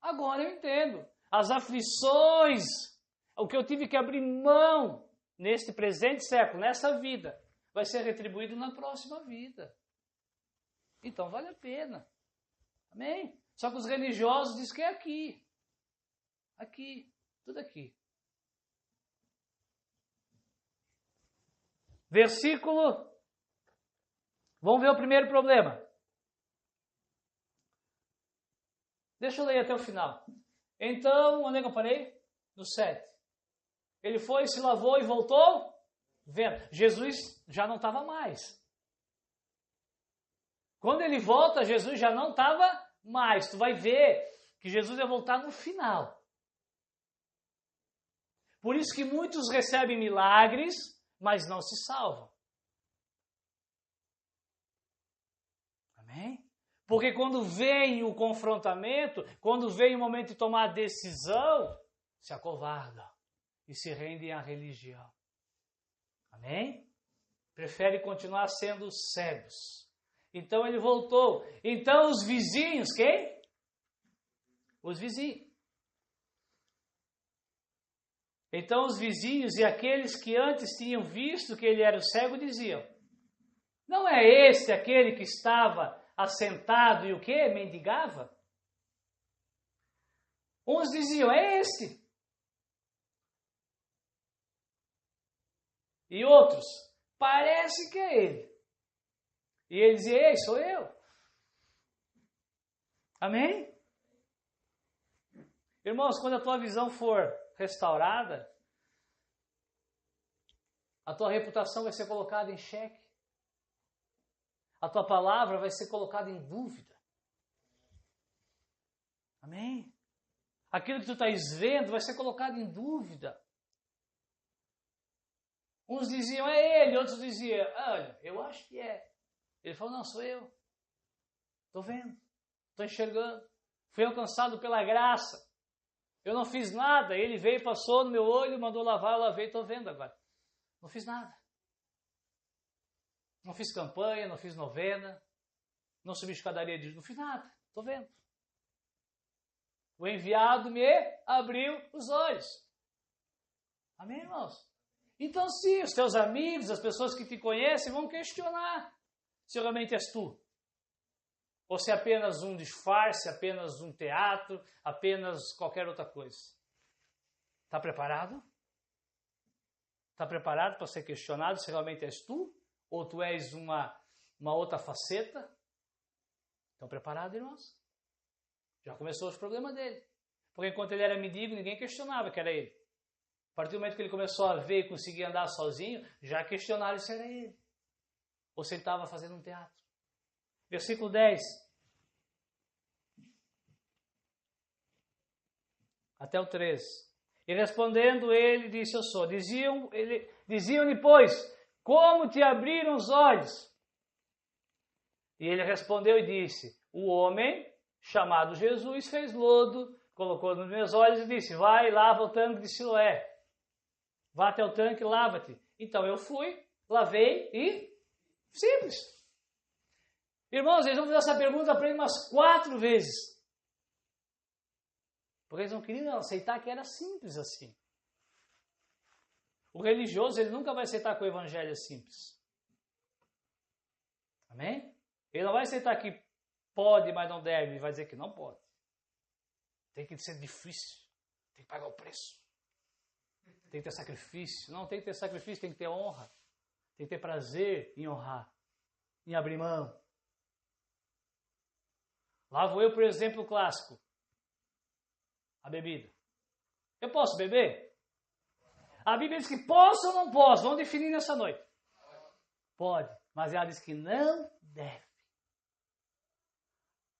Agora eu entendo. As aflições, o que eu tive que abrir mão neste presente século, nessa vida, vai ser retribuído na próxima vida. Então vale a pena. Amém? Só que os religiosos dizem que é aqui. Aqui. Tudo aqui. Versículo. Vamos ver o primeiro problema. Deixa eu ler até o final. Então, onde é que eu parei? No 7. Ele foi, se lavou e voltou vendo. Jesus já não estava mais. Quando ele volta, Jesus já não estava mais. Tu vai ver que Jesus vai voltar no final. Por isso que muitos recebem milagres, mas não se salvam. Amém? Porque quando vem o confrontamento, quando vem o momento de tomar a decisão, se acovardam e se rendem à religião. Amém? Prefere continuar sendo cegos. Então ele voltou. Então os vizinhos, quem? Os vizinhos. Então os vizinhos e aqueles que antes tinham visto que ele era o cego diziam, não é este aquele que estava assentado e o quê? Mendigava? Uns diziam, é este. E outros, parece que é ele. E ele dizia, ei, sou eu. Amém? Irmãos, quando a tua visão for restaurada, a tua reputação vai ser colocada em xeque. A tua palavra vai ser colocada em dúvida. Amém? Aquilo que tu estás vendo vai ser colocado em dúvida. Uns diziam, é ele, outros diziam, olha, eu acho que é. Ele falou, não, sou eu. Estou vendo, estou enxergando. Fui alcançado pela graça. Eu não fiz nada. Ele veio, passou no meu olho, mandou lavar, eu lavei, estou vendo agora. Não fiz nada. Não fiz campanha, não fiz novena, não subi escadaria de... Não fiz nada, estou vendo. O enviado me abriu os olhos. Amém, irmãos? Então sim, os teus amigos, as pessoas que te conhecem vão questionar se realmente és tu. Ou se é apenas um disfarce, apenas um teatro, apenas qualquer outra coisa. Está preparado? Está preparado para ser questionado se realmente és tu? Ou tu és uma outra faceta? Estão preparados, irmãos? Já começou os problemas dele. Porque enquanto ele era mendigo, ninguém questionava que era ele. A partir do momento que ele começou a ver e conseguir andar sozinho, já questionaram se era ele. Ou se ele estava fazendo um teatro. Versículo 10. Até o 13. E respondendo ele, disse, eu sou. Diziam-lhe, pois, como te abriram os olhos? E ele respondeu e disse, o homem, chamado Jesus, fez lodo, colocou nos meus olhos e disse, vai, lava o tanque de Siloé. Vá até o tanque e lava-te. Então eu fui, lavei e... Simples. Irmãos, eles vão fazer essa pergunta para ele umas 4 vezes. Porque eles não queriam aceitar que era simples assim. O religioso, ele nunca vai aceitar que o evangelho é simples. Amém? Ele não vai aceitar que pode, mas não deve. Ele vai dizer que não pode. Tem que ser difícil. Tem que pagar o preço. Tem que ter sacrifício. Não tem que ter sacrifício, tem que ter honra. Tem que ter prazer em honrar. Em abrir mão. Lá vou eu, por exemplo, clássico. A bebida. Eu posso beber? A Bíblia diz que posso ou não posso? Vamos definir nessa noite. Pode, mas ela diz que não deve.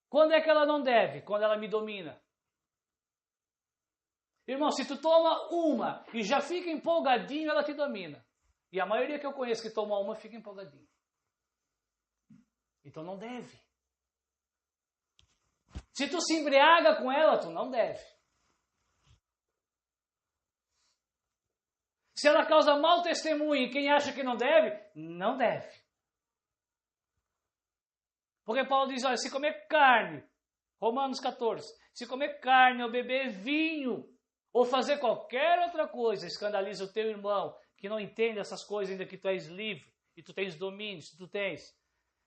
Quando é que ela não deve? Quando ela me domina. Irmão, se tu toma uma e já fica empolgadinho, ela te domina. E a maioria que eu conheço que toma uma fica empolgadinho. Então não deve. Se tu se embriaga com ela, tu não deve. Se ela causa mau testemunho e quem acha que não deve, não deve. Porque Paulo diz, olha, se comer carne, Romanos 14, se comer carne ou beber vinho, ou fazer qualquer outra coisa, escandaliza o teu irmão, que não entende essas coisas ainda que tu és livre, e tu tens domínio, se tu tens.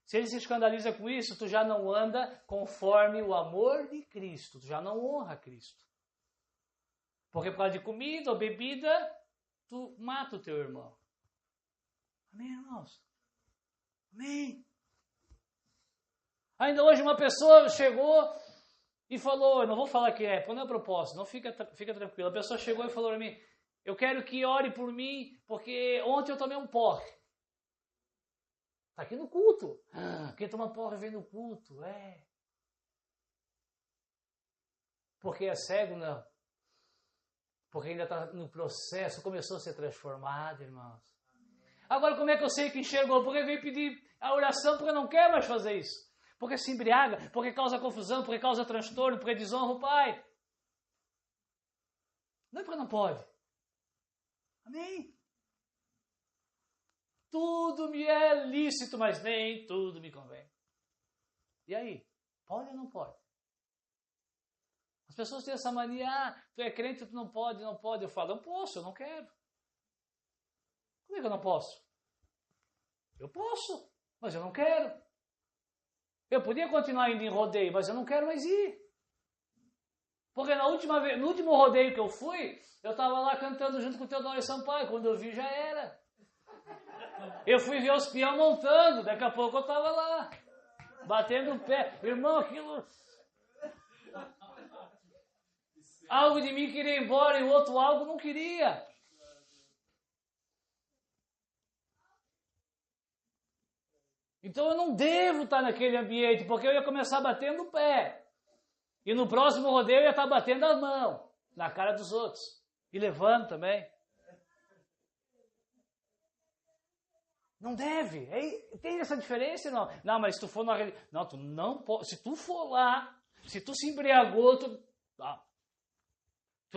Se ele se escandaliza com isso, tu já não anda conforme o amor de Cristo, tu já não honra Cristo. Porque por causa de comida ou bebida, tu mata o teu irmão. Amém, irmãos? Amém? Ainda hoje uma pessoa chegou e falou, eu não vou falar que é, porque não é propósito, não fica tranquilo. A pessoa chegou e falou para mim, eu quero que ore por mim, porque ontem eu tomei um porre. Está aqui no culto. Quem toma porre vem no culto, Porque é cego, não. Porque ainda está no processo, começou a ser transformado, irmãos. Agora, como é que eu sei que enxergou? Porque veio pedir a oração, porque não quer mais fazer isso. Porque se embriaga, porque causa confusão, porque causa transtorno, porque desonra o pai. Não é porque não pode. Amém? Tudo me é lícito, mas nem tudo me convém. E aí? Pode ou não pode? As pessoas têm essa mania, tu é crente, tu não pode. Eu falo, eu posso, eu não quero. Como é que eu não posso? Eu posso, mas eu não quero. Eu podia continuar indo em rodeio, mas eu não quero mais ir. Porque no último rodeio que eu fui, eu estava lá cantando junto com o Teodoro Sampaio. Quando eu vi, já era. Eu fui ver os peão montando, daqui a pouco eu estava lá, batendo o pé. Irmão, aquilo... Algo de mim queria ir embora e o outro algo não queria. Então eu não devo estar naquele ambiente, porque eu ia começar batendo o pé. E no próximo rodeio eu ia estar batendo a mão na cara dos outros. E levando também. Não deve. Tem essa diferença? Não. Não, mas se tu for na religião... Não, tu não pode. Se tu for lá, se tu se embriagou, tu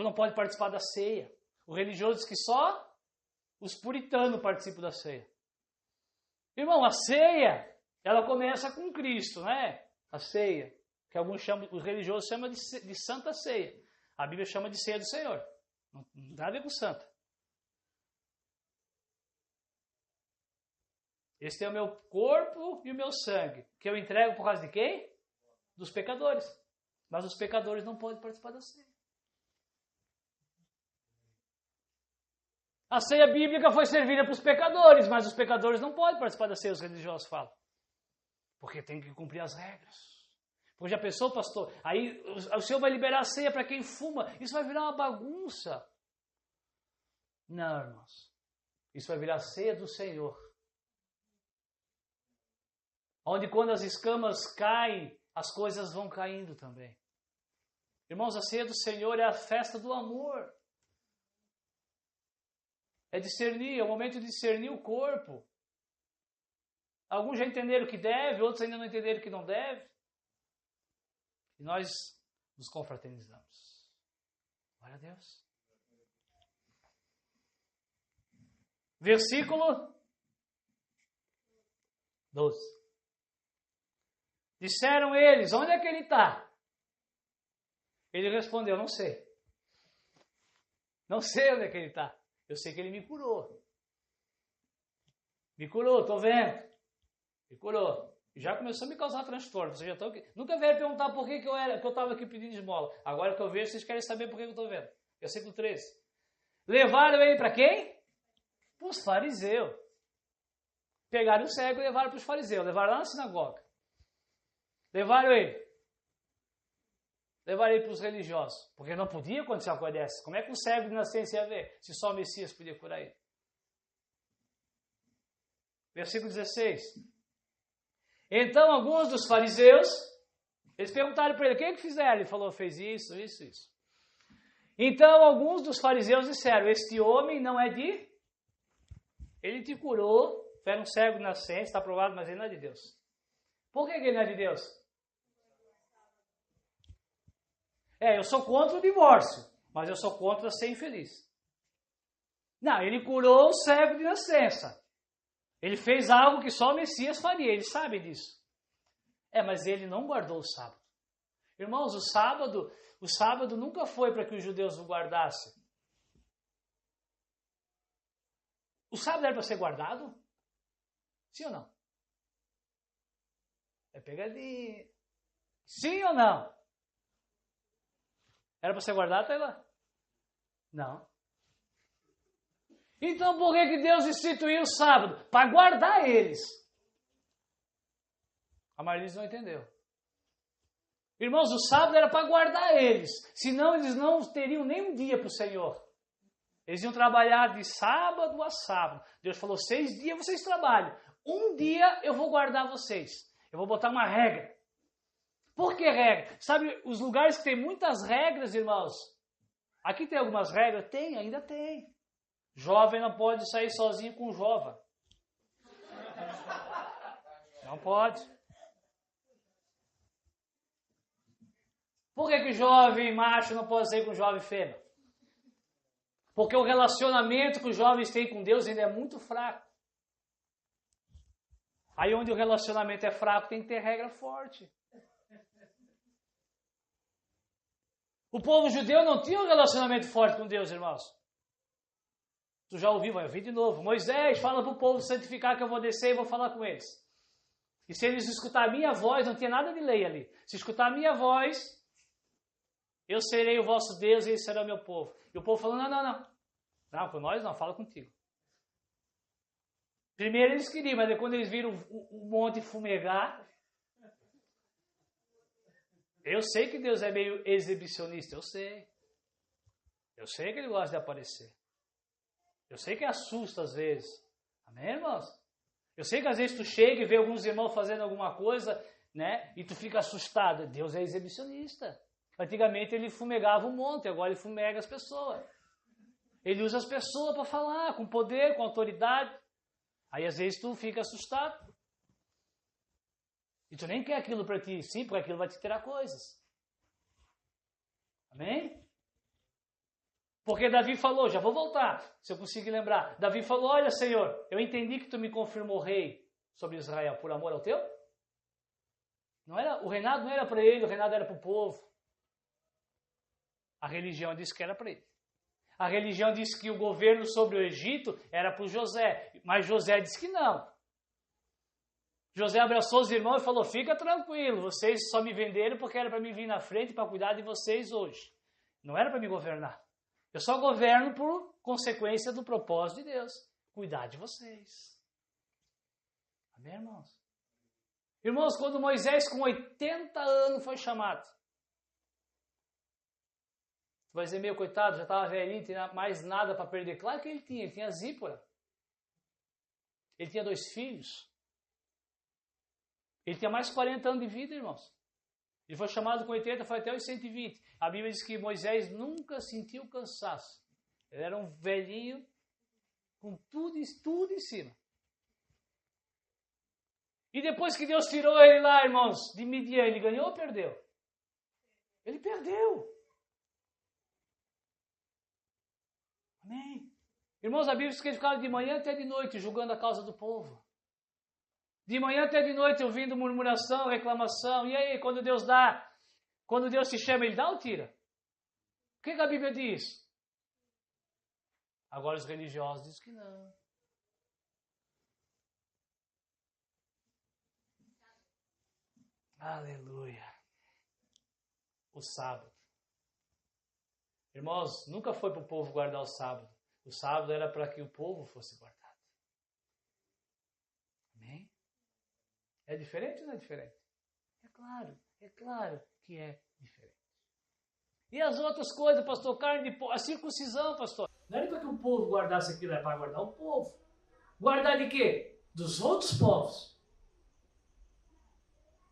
não pode participar da ceia. O religioso diz que só os puritanos participam da ceia. Irmão, a ceia, ela começa com Cristo, né? A ceia, que alguns chamam, os religiosos chamam de Santa Ceia. A Bíblia chama de ceia do Senhor. Não tem nada a ver com santa. Esse é o meu corpo e o meu sangue, que eu entrego por causa de quem? Dos pecadores. Mas os pecadores não podem participar da ceia. A ceia bíblica foi servida para os pecadores, mas os pecadores não podem participar da ceia, os religiosos falam. Porque tem que cumprir as regras. Porque já pensou, pastor? Aí o Senhor vai liberar a ceia para quem fuma. Isso vai virar uma bagunça. Não, irmãos. Isso vai virar a ceia do Senhor. Onde quando as escamas caem, as coisas vão caindo também. Irmãos, a ceia do Senhor é a festa do amor. É discernir, é o momento de discernir o corpo. Alguns já entenderam que deve, outros ainda não entenderam que não deve. E nós nos confraternizamos. Glória a Deus. Versículo 12. Disseram eles, onde é que ele está? Ele respondeu, não sei. Não sei onde é que ele está. Eu sei que ele me curou. Me curou, estou vendo. Me curou. E já começou a me causar transtorno. Vocês já estão aqui. Nunca vieram perguntar por que eu estava aqui pedindo esmola. Agora que eu vejo, vocês querem saber por que eu estou vendo. Versículo 13. Levaram ele para quem? Para os fariseus. Pegaram o cego e levaram para os fariseus. Levaram lá na sinagoga. Levaram ele. Levaram ele para os religiosos. Porque não podia acontecer uma coisa dessa. Como é que um cego de nascença ia ver? Se só o Messias podia curar ele. Versículo 16. Então, alguns dos fariseus, eles perguntaram para ele, o que é que fizeram? Ele falou, fez isso, isso, isso. Então, alguns dos fariseus disseram, este homem não é de Ele te curou, tu era um cego de nascença, está provado, mas ele não é de Deus. Por que ele não é de Deus? Eu sou contra o divórcio, mas eu sou contra ser infeliz. Não, ele curou o cego de nascença. Ele fez algo que só o Messias faria, ele sabe disso. Mas ele não guardou o sábado. Irmãos, o sábado nunca foi para que os judeus o guardassem. O sábado era para ser guardado? Sim ou não? É pegadinha. Sim ou não? Era para ser guardado, Taylor? Não. Então por que Deus instituiu o sábado? Para guardar eles. A Marlise não entendeu. Irmãos, o sábado era para guardar eles. Senão eles não teriam nem um dia para o Senhor. Eles iam trabalhar de sábado a sábado. Deus falou, 6 dias vocês trabalham. Um dia eu vou guardar vocês. Eu vou botar uma regra. Por que regra? Sabe, os lugares que tem muitas regras, irmãos. Aqui tem algumas regras? Tem, ainda tem. Jovem não pode sair sozinho com jovem. Não pode. Por que jovem macho não pode sair com jovem fêmea? Porque o relacionamento que os jovens têm com Deus ainda é muito fraco. Aí onde o relacionamento é fraco tem que ter regra forte. O povo judeu não tinha um relacionamento forte com Deus, irmãos. Tu já ouviu, vai ouvir de novo. Moisés, fala para o povo santificar que eu vou descer e vou falar com eles. E se eles escutar a minha voz, não tinha nada de lei ali. Se escutar a minha voz, eu serei o vosso Deus e eles serão o meu povo. E o povo falou, não. Não, com nós não, fala contigo. Primeiro eles queriam, mas quando eles viram o monte fumegar, eu sei que Deus é meio exibicionista, eu sei. Eu sei que ele gosta de aparecer. Eu sei que assusta às vezes. Amém, irmãos? Eu sei que às vezes tu chega e vê alguns irmãos fazendo alguma coisa, né? E tu fica assustado. Deus é exibicionista. Antigamente ele fumegava o monte, agora ele fumega as pessoas. Ele usa as pessoas para falar, com poder, com autoridade. Aí às vezes tu fica assustado. E tu nem quer aquilo para ti. Sim, porque aquilo vai te tirar coisas. Amém? Porque Davi falou, já vou voltar, se eu conseguir lembrar. Davi falou, olha Senhor, eu entendi que tu me confirmou rei sobre Israel por amor ao teu. Não era, o reinado não era para ele, o reinado era para o povo. A religião disse que era para ele. A religião disse que o governo sobre o Egito era para o José, mas José disse que não. José abraçou os irmãos e falou, fica tranquilo, vocês só me venderam porque era para mim vir na frente para cuidar de vocês hoje. Não era para me governar. Eu só governo por consequência do propósito de Deus. Cuidar de vocês. Amém, irmãos? Irmãos, quando Moisés com 80 anos foi chamado. Tu vai dizer, meu coitado, já estava velhinho, não tinha mais nada para perder. Claro que ele tinha Zípora. Ele tinha 2 filhos. Ele tinha mais 40 anos de vida, irmãos. Ele foi chamado com 80, foi até os 120. A Bíblia diz que Moisés nunca sentiu cansaço. Ele era um velhinho com tudo em cima. E depois que Deus tirou ele lá, irmãos, de Midian, ele ganhou ou perdeu? Ele perdeu. Amém? Irmãos, a Bíblia diz que ele ficava de manhã até de noite julgando a causa do povo. De manhã até de noite ouvindo murmuração, reclamação. E aí, quando Deus te chama, ele dá ou tira? O que a Bíblia diz? Agora os religiosos dizem que não. Aleluia. O sábado. Irmãos, nunca foi para o povo guardar o sábado. O sábado era para que o povo fosse guardado. Amém? É diferente ou não é diferente? É claro que é diferente. E as outras coisas, pastor, carne de porco, a circuncisão, pastor. Não era para que o povo guardasse aquilo, era para guardar o povo. Guardar de quê? Dos outros povos.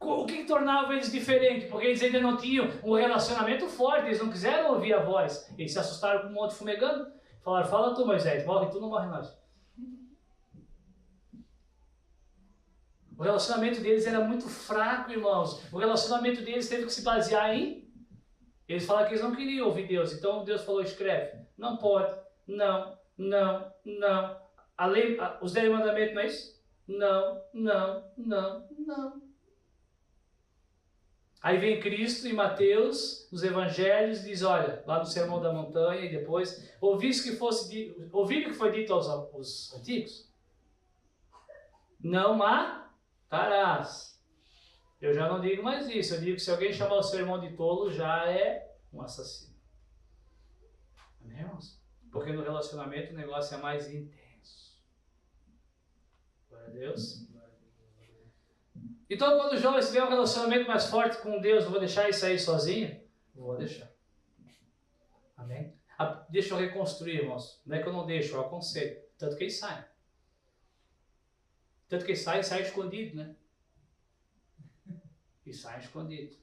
O que tornava eles diferentes? Porque eles ainda não tinham um relacionamento forte, eles não quiseram ouvir a voz. Eles se assustaram com um monte fumegando. Falaram, fala tu, Moisés, morre tu, não morre nós. O relacionamento deles era muito fraco, irmãos. O relacionamento deles teve que se basear em... Eles falaram que eles não queriam ouvir Deus. Então Deus falou, escreve. Não pode. Não, não, não. A lei, os 10 mandamentos não é isso? Não, não, não, não. Aí vem Cristo em Mateus, nos Evangelhos, diz, olha, lá no Sermão da Montanha, e depois, ouviram que foi dito aos antigos? Não matarás. Eu já não digo mais isso, eu digo que se alguém chamar o seu irmão de tolo, já é um assassino. Amém, irmãos? Porque no relacionamento o negócio é mais intenso. Glória a Deus. Então, quando o jovem tiver um relacionamento mais forte com Deus, eu vou deixar ele sair sozinho? Vou deixar. Amém? Deixa eu reconstruir, irmãos. Não é que eu não deixo, eu aconselho. Tanto que ele sai. Tanto que ele sai escondido, né? E sai escondido.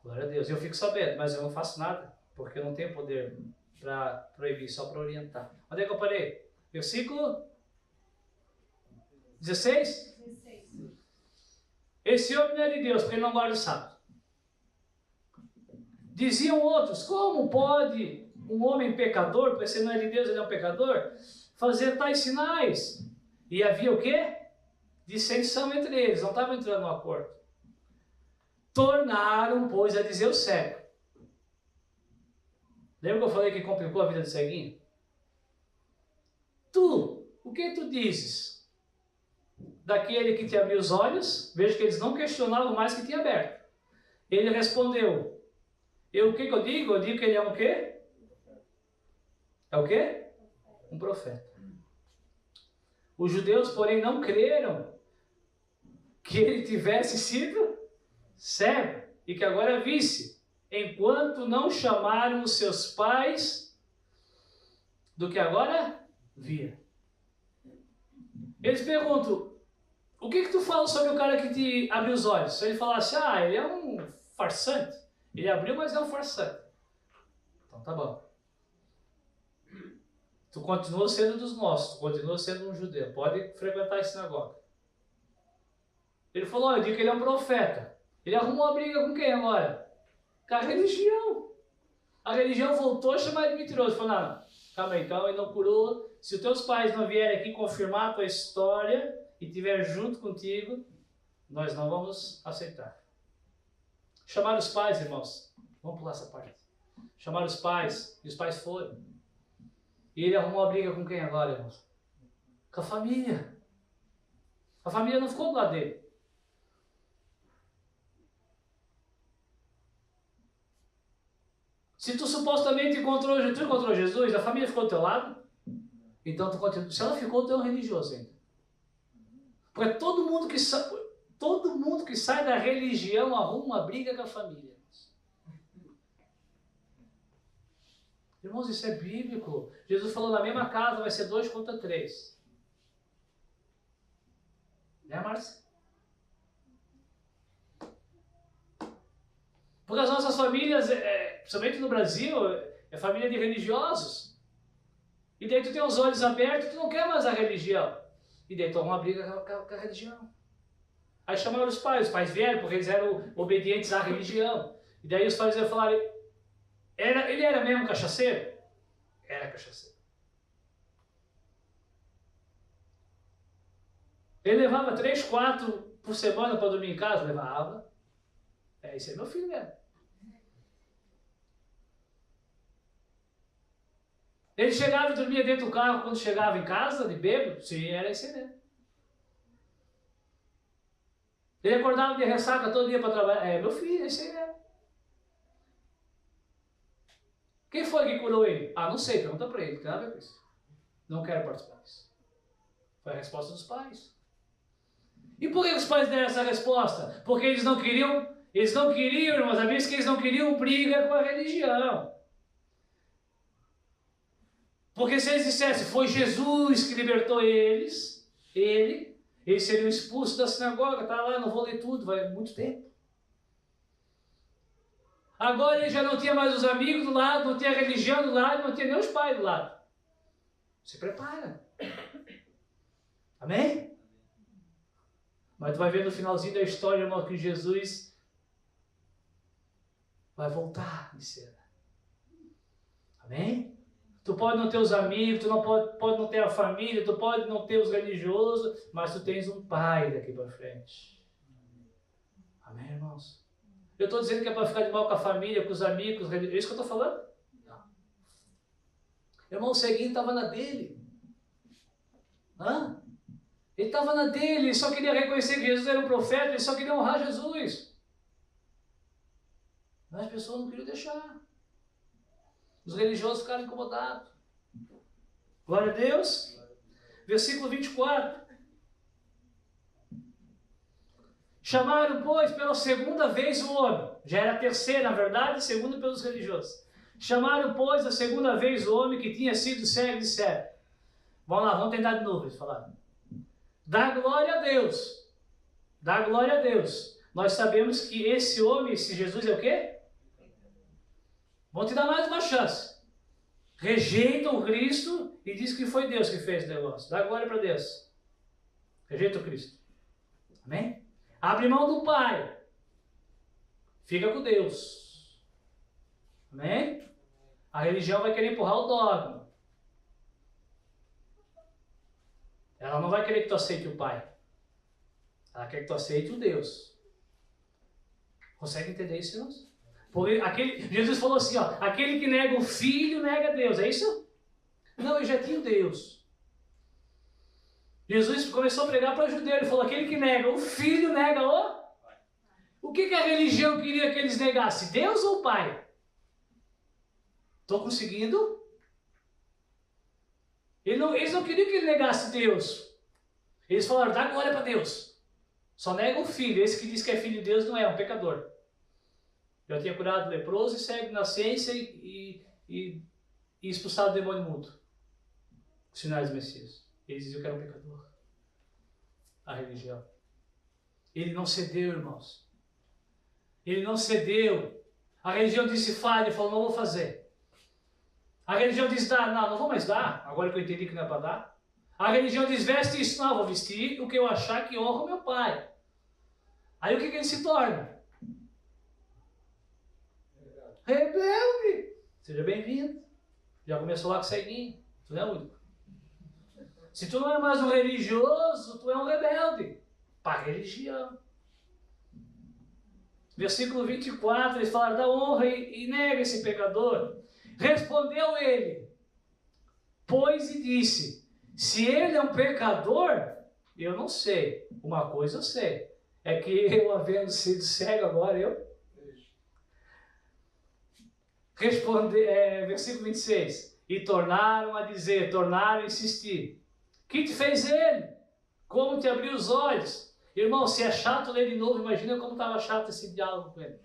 Glória a Deus. Eu fico sabendo, mas eu não faço nada, porque eu não tenho poder para proibir, só para orientar. Onde é que eu parei? Versículo 16? Esse homem não é de Deus, porque ele não guarda o sábado. Diziam outros, como pode um homem pecador, porque se não é de Deus, ele é um pecador, fazer tais sinais? E havia o quê? Dissensão entre eles, não estavam entrando no acordo. Tornaram, pois, a dizer o cego. Lembra que eu falei que complicou a vida do ceguinho? Tu, o que tu dizes? Daquele que te abriu os olhos, veja que eles não questionavam mais que tinha aberto. Ele respondeu, o que eu digo? Eu digo que ele é um quê? É o quê? Um profeta. Os judeus, porém, não creram que ele tivesse sido cego e que agora visse, enquanto não chamaram os seus pais do que agora via. Eles perguntam, o que tu fala sobre o cara que te abriu os olhos? Se ele falasse, ele é um farsante. Ele abriu, mas é um farsante. Então tá bom. Tu continua sendo dos nossos, tu continua sendo um judeu. Pode frequentar a sinagoga. Ele falou, eu digo que ele é um profeta. Ele arrumou uma briga com quem agora? Com a religião. A religião voltou a chamar ele de mentiroso. Falou, não, calma aí, então ele não curou. Se os teus pais não vierem aqui confirmar a tua história e estiver junto contigo, nós não vamos aceitar. Chamaram os pais, irmãos. Vamos pular essa parte. Chamaram os pais, e os pais foram. E ele arrumou uma briga com quem agora, irmãos? Com a família. A família não ficou do lado dele. Se tu supostamente encontrou Jesus, a família ficou do teu lado, então tu continua. Se ela ficou, tu é um religioso ainda. Porque todo mundo que sai da religião arruma uma briga com a família. Irmãos, isso é bíblico. Jesus falou, na mesma casa vai ser 2 contra 3. Né, Márcia? Porque as nossas famílias, principalmente no Brasil, é família de religiosos. E daí tu tem os olhos abertos, tu não quer mais a religião. E daí tu arruma uma briga com a religião. Aí chamaram os pais vieram porque eles eram obedientes à religião. E daí os pais falaram, ele era mesmo cachaceiro? Era cachaceiro. Ele levava 3, 4 por semana para dormir em casa? Levava. Esse é meu filho mesmo. Ele chegava e dormia dentro do carro quando chegava em casa, de bêbado? Sim, era esse mesmo. Ele acordava de ressaca todo dia para trabalhar? Meu filho, esse aí mesmo. Quem foi que curou ele? Não sei, pergunta para ele, não tem nada a ver com isso. Não quero participar disso. Foi a resposta dos pais. E por que os pais deram essa resposta? Porque eles não queriam, irmãos, amigos, que eles não queriam briga com a religião. Porque se eles dissessem, foi Jesus que libertou eles seriam expulsos da sinagoga, tá lá, não vou ler tudo, vai muito tempo. Agora ele já não tinha mais os amigos do lado, não tinha a religião do lado, não tinha nem os pais do lado. Se prepara. Amém? Mas tu vai ver no finalzinho da história, irmão, que Jesus vai voltar de cena. Amém? Tu pode não ter os amigos, tu não pode não ter a família, tu pode não ter os religiosos, mas tu tens um pai daqui para frente. Amém, irmãos? Eu estou dizendo que é para ficar de mal com a família, com os amigos, com os religiosos. É isso que eu estou falando? Não. Irmão, o ceguinho estava na dele. Hã? Ele estava na dele, ele só queria reconhecer que Jesus era um profeta, ele só queria honrar Jesus. Mas as pessoas não queriam deixar. Os religiosos ficaram incomodados. Glória a Deus. Versículo 24. Chamaram, pois, pela segunda vez o homem. Já era a terceira, na verdade, segunda pelos religiosos. Chamaram, pois, a segunda vez o homem que tinha sido cego e disseram. Vamos lá, vamos tentar de novo, eles falaram. Dá glória a Deus. Dá glória a Deus. Nós sabemos que esse homem, esse Jesus é o quê? Vão te dar mais uma chance. Rejeitam Cristo e diz que foi Deus que fez o negócio. Dá glória para Deus. Rejeita o Cristo. Amém? Abre mão do Pai. Fica com Deus. Amém? A religião vai querer empurrar o dogma. Ela não vai querer que tu aceite o Pai. Ela quer que tu aceite o Deus. Consegue entender isso, irmãos? Porque Jesus falou assim, ó, aquele que nega o Filho, nega Deus. É isso? Não, eu já tinha Deus. Jesus começou a pregar para judeu. Ele falou, aquele que nega o Filho, nega o... O que a religião queria que eles negassem? Deus ou o Pai? Estou conseguindo? Eles não queriam que ele negasse Deus. Eles falaram, dá glória para Deus. Só nega o Filho. Esse que diz que é filho de Deus não é um pecador. Eu tinha curado leproso e cego de nascença e expulsado o demônio mudo. Os sinais do Messias. Eles diziam que era um pecador. A religião. Ele não cedeu, irmãos. Ele não cedeu. A religião disse falha, ele falou, não vou fazer. A religião diz dá, não vou mais dar. Agora que eu entendi que não é para dar. A religião diz veste isso, não, vou vestir o que eu achar que honra o meu pai. Aí o que ele se torna? Rebelde. Seja bem-vindo. Já começou lá com o ceguinho. Tu não é o único. Se tu não é mais um religioso, tu é um rebelde. Para a religião. Versículo 24, eles falaram da honra e nega esse pecador. Respondeu ele, pois e disse, se ele é um pecador, eu não sei. Uma coisa eu sei, é que eu havendo sido cego agora, eu... Versículo 26. E tornaram a dizer, tornaram a insistir. Que te fez ele? Como te abriu os olhos? Irmão, se é chato ler de novo, imagina como estava chato esse diálogo com ele.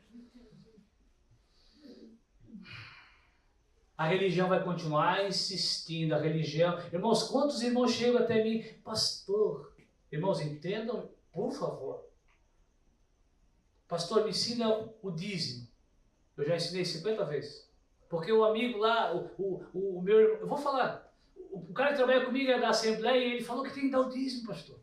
A religião vai continuar insistindo, a religião... Irmãos, quantos irmãos chegam até mim? Pastor, irmãos, entendam, por favor. Pastor, me ensina o dízimo. Eu já ensinei 50 vezes. Porque o amigo lá, o meu irmão, eu vou falar, o cara que trabalha comigo é da Assembleia e ele falou que tem que dar o dízimo, pastor.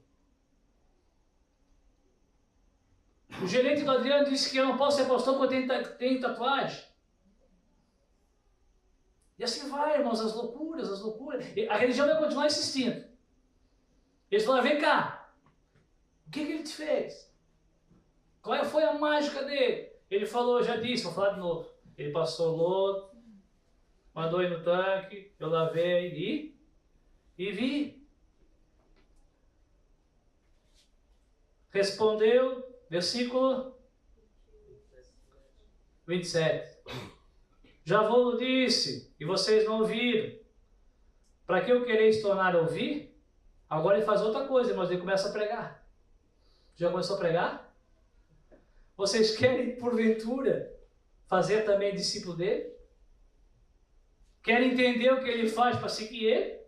O gerente do Adriano disse que eu não posso ser pastor porque eu tenho tatuagem. E assim vai, irmãos, as loucuras, as loucuras. A religião vai continuar insistindo. Eles falaram, vem cá, o que ele te fez? Qual foi a mágica dele? Ele falou, já disse, vou falar de novo. Ele passou lodo, mandou ir no tanque, eu lavei e vi. Respondeu, versículo 27. Já vou disse, e vocês não ouviram. Para que eu quereis tornar a ouvir? Agora ele faz outra coisa, mas ele começa a pregar. Já começou a pregar? Vocês querem, porventura, fazer também discípulo dele? Querem entender o que ele faz para seguir ele?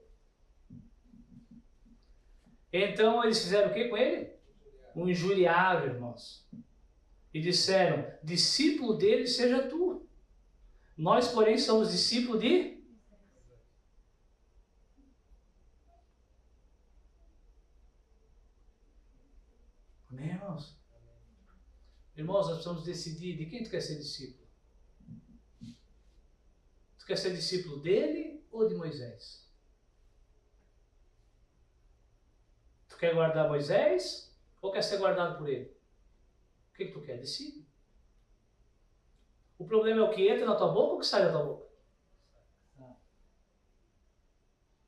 Então eles fizeram o que com ele? Um injuriaram, irmãos. E disseram, discípulo dele seja tu. Nós, porém, somos discípulos de... Irmãos, nós precisamos decidir de quem tu quer ser discípulo. Tu quer ser discípulo dele ou de Moisés? Tu quer guardar Moisés ou quer ser guardado por ele? O que tu quer? Decide. O problema é o que entra na tua boca ou o que sai da tua boca?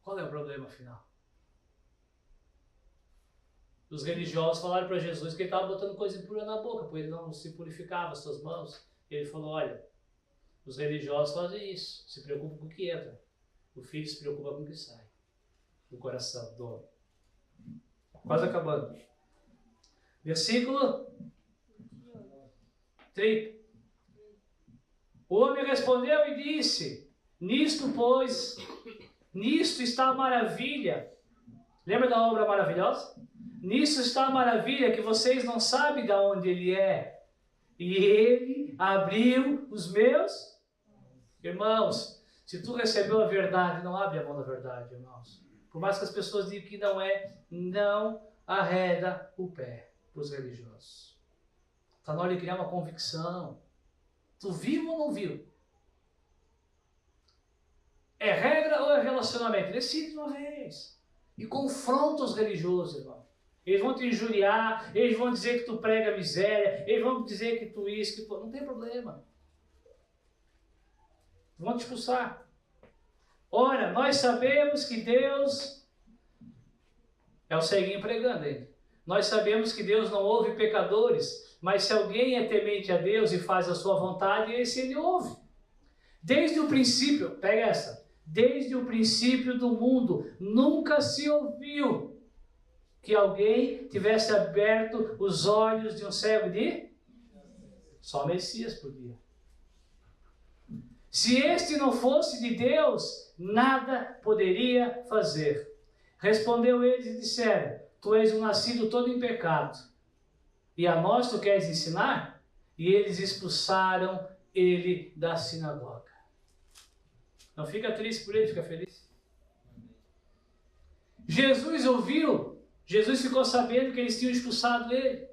Qual é o problema final? Os religiosos falaram para Jesus que ele estava botando coisa impura na boca, porque ele não se purificava as suas mãos. E ele falou, olha, os religiosos fazem isso, se preocupam com o que entra. O filho se preocupa com o que sai do coração do homem. Quase acabando. Versículo 30. O homem respondeu e disse, nisto, pois, nisto está a maravilha. Lembra da obra maravilhosa? Nisso está a maravilha, que vocês não sabem de onde ele é. E ele abriu os meus irmãos. Se tu recebeu a verdade, não abre a mão da verdade, irmãos. Por mais que as pessoas digam que não é, não arreda o pé para os religiosos. Está na hora de criar uma convicção. Tu viu ou não viu? É regra ou é relacionamento? Decide de uma vez. E confronta os religiosos, irmão. Eles vão te injuriar, eles vão dizer que tu prega miséria, eles vão dizer que tu isso, que tu... Não tem problema. Vão te expulsar. Ora, nós sabemos que Deus... É o ceguinho pregando ele. Nós sabemos que Deus não ouve pecadores, mas se alguém é temente a Deus e faz a sua vontade, esse ele ouve. Desde o princípio, pega essa, desde o princípio do mundo, nunca se ouviu que alguém tivesse aberto os olhos de um cego de... Só Messias podia. Se este não fosse de Deus, nada poderia fazer. Respondeu eles e disseram, tu és um nascido todo em pecado, e a nós tu queres ensinar? E eles expulsaram ele da sinagoga. Não fica triste por ele, fica feliz. Jesus ouviu, Jesus ficou sabendo que eles tinham expulsado ele.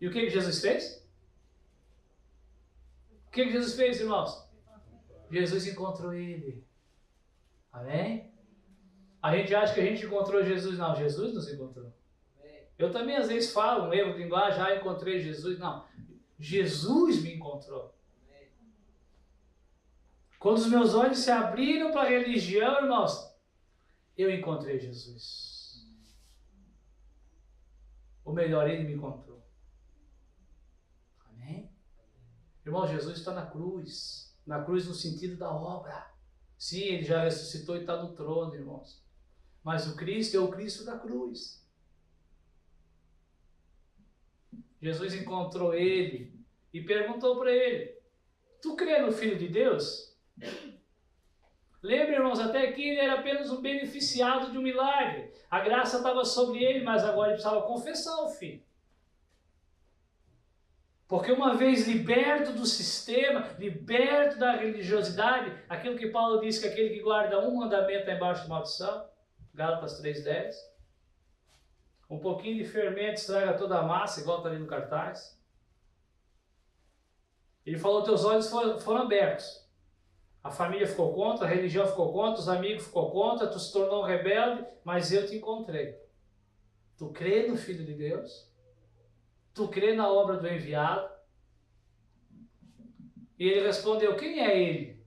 E o que Jesus fez? O que Jesus fez, irmãos? Jesus encontrou ele. Amém? A gente acha que a gente encontrou Jesus. Não, Jesus nos encontrou. Eu também às vezes falo um erro de linguagem, encontrei Jesus. Não, Jesus me encontrou. Quando os meus olhos se abriram para a religião, irmãos, eu encontrei Jesus. Ou melhor, ele me encontrou. Amém? Irmão, Jesus está na cruz. Na cruz no sentido da obra. Sim, ele já ressuscitou e está no trono, irmãos. Mas o Cristo é o Cristo da cruz. Jesus encontrou ele e perguntou para ele, tu crê no Filho de Deus? Lembra, irmãos, até aqui ele era apenas um beneficiado de um milagre. A graça estava sobre ele, mas agora ele precisava confessar o Filho. Porque uma vez liberto do sistema, liberto da religiosidade, aquilo que Paulo diz que aquele que guarda um mandamento está embaixo de maldição, Gálatas 3,10. Um pouquinho de fermento estraga toda a massa, igual está ali no cartaz. Ele falou, teus olhos foram abertos. A família ficou contra, a religião ficou contra, os amigos ficou contra, tu se tornou um rebelde, mas eu te encontrei. Tu crê no Filho de Deus? Tu crê na obra do enviado? E ele respondeu, quem é ele?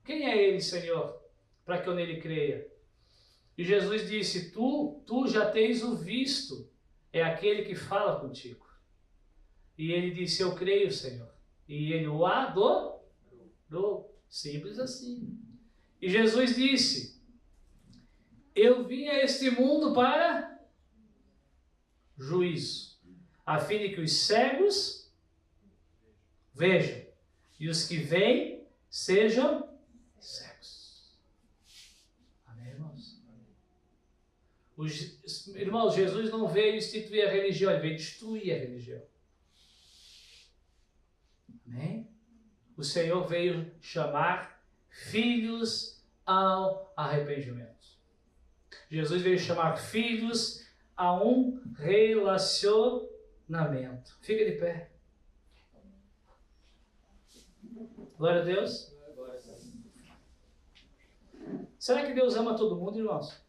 Quem é ele, Senhor, para que eu nele creia? E Jesus disse, tu já tens o visto, é aquele que fala contigo. E ele disse, eu creio, Senhor. E ele o adorou. Simples assim. E Jesus disse, eu vim a este mundo para juízo, a fim de que os cegos vejam, e os que veem sejam cegos. Amém, irmãos? Irmãos, Jesus não veio instituir a religião, ele veio destruir a religião. Amém? O Senhor veio chamar filhos ao arrependimento. Jesus veio chamar filhos a um relacionamento. Fica de pé. Glória a Deus. Será que Deus ama todo mundo, irmãos?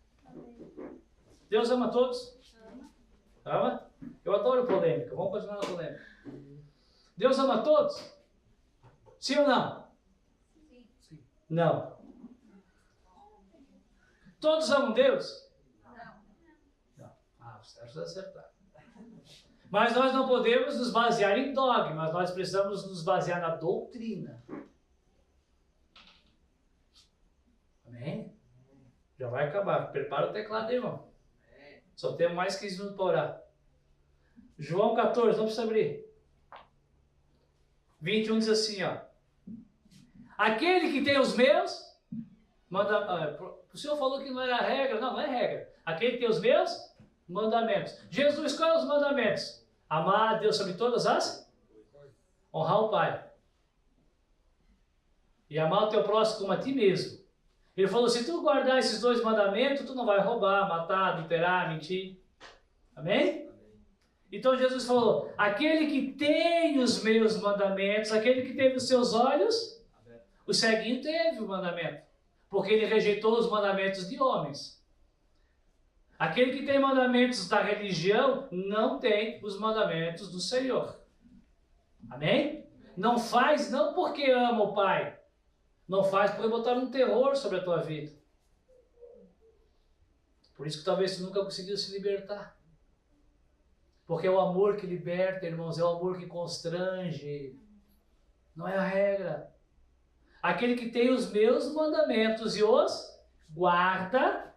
Deus ama todos? Ama? Eu adoro polêmica. Vamos continuar na polêmica. Deus ama todos? Sim ou não? Sim. Não. Todos amam Deus? Não. Ah, os certos acertaram. Mas nós não podemos nos basear em dogmas, nós precisamos nos basear na doutrina. Amém? Já vai acabar. Prepara o teclado aí, irmão. Só temos mais 15 minutos para orar. João 14, não precisa abrir. 21 diz assim, ó. Aquele que tem os meus, o Senhor falou que não era regra. Não, não é regra. Aquele que tem os meus mandamentos. Jesus, quais são os mandamentos? Amar a Deus sobre todas as? Honrar o Pai. E amar o teu próximo como a ti mesmo. Ele falou, se tu guardar esses 2 mandamentos, tu não vai roubar, matar, adulterar, mentir. Amém? Então Jesus falou, aquele que tem os meus mandamentos, aquele que teve os seus olhos, o ceguinho teve o mandamento. Porque ele rejeitou os mandamentos de homens. Aquele que tem mandamentos da religião, não tem os mandamentos do Senhor. Amém? Não faz, não porque ama o Pai. Não faz porque botaram um terror sobre a tua vida. Por isso que talvez tu nunca conseguiu se libertar. Porque é o amor que liberta, irmãos, é o amor que constrange. Não é a regra. Aquele que tem os meus mandamentos e os guarda.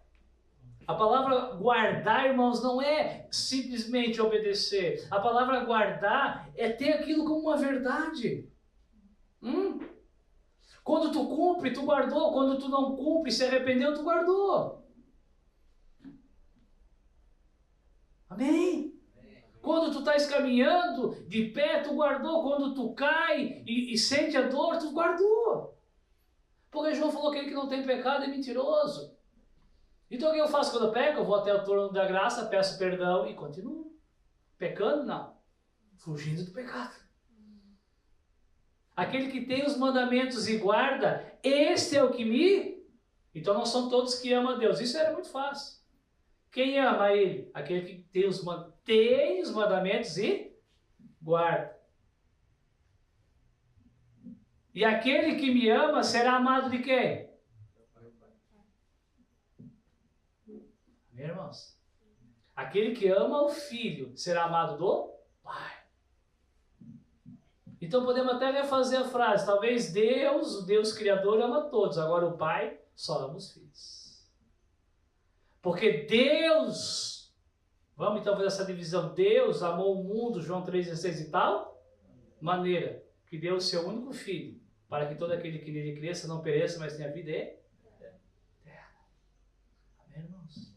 A palavra guardar, irmãos, não é simplesmente obedecer. A palavra guardar é ter aquilo como uma verdade. Quando tu cumpre, tu guardou. Quando tu não cumpre, se arrependeu, tu guardou. Amém? Quando tu estás caminhando de pé, tu guardou. Quando tu cai e sente a dor, tu guardou. Porque João falou que aquele que não tem pecado é mentiroso. Então o que eu faço quando eu peco? Eu vou até o trono da graça, peço perdão e continuo. Pecando? Não. Fugindo do pecado. Aquele que tem os mandamentos e guarda, este é o que me... Então não são todos que amam a Deus. Isso era muito fácil. Quem ama Ele? Aquele que tem os mandamentos e guarda. E aquele que me ama será amado de quem? Amém, irmãos? Aquele que ama o Filho será amado do Pai. Então podemos até refazer a frase. Talvez Deus, o Deus Criador, ama todos. Agora o Pai só ama os filhos. Porque Deus, vamos então fazer essa divisão. Deus amou o mundo, João 3,16 e tal, maneira que deu o seu único Filho, para que todo aquele que nele cresça não pereça, mas tenha vida eterna. Amém, irmãos?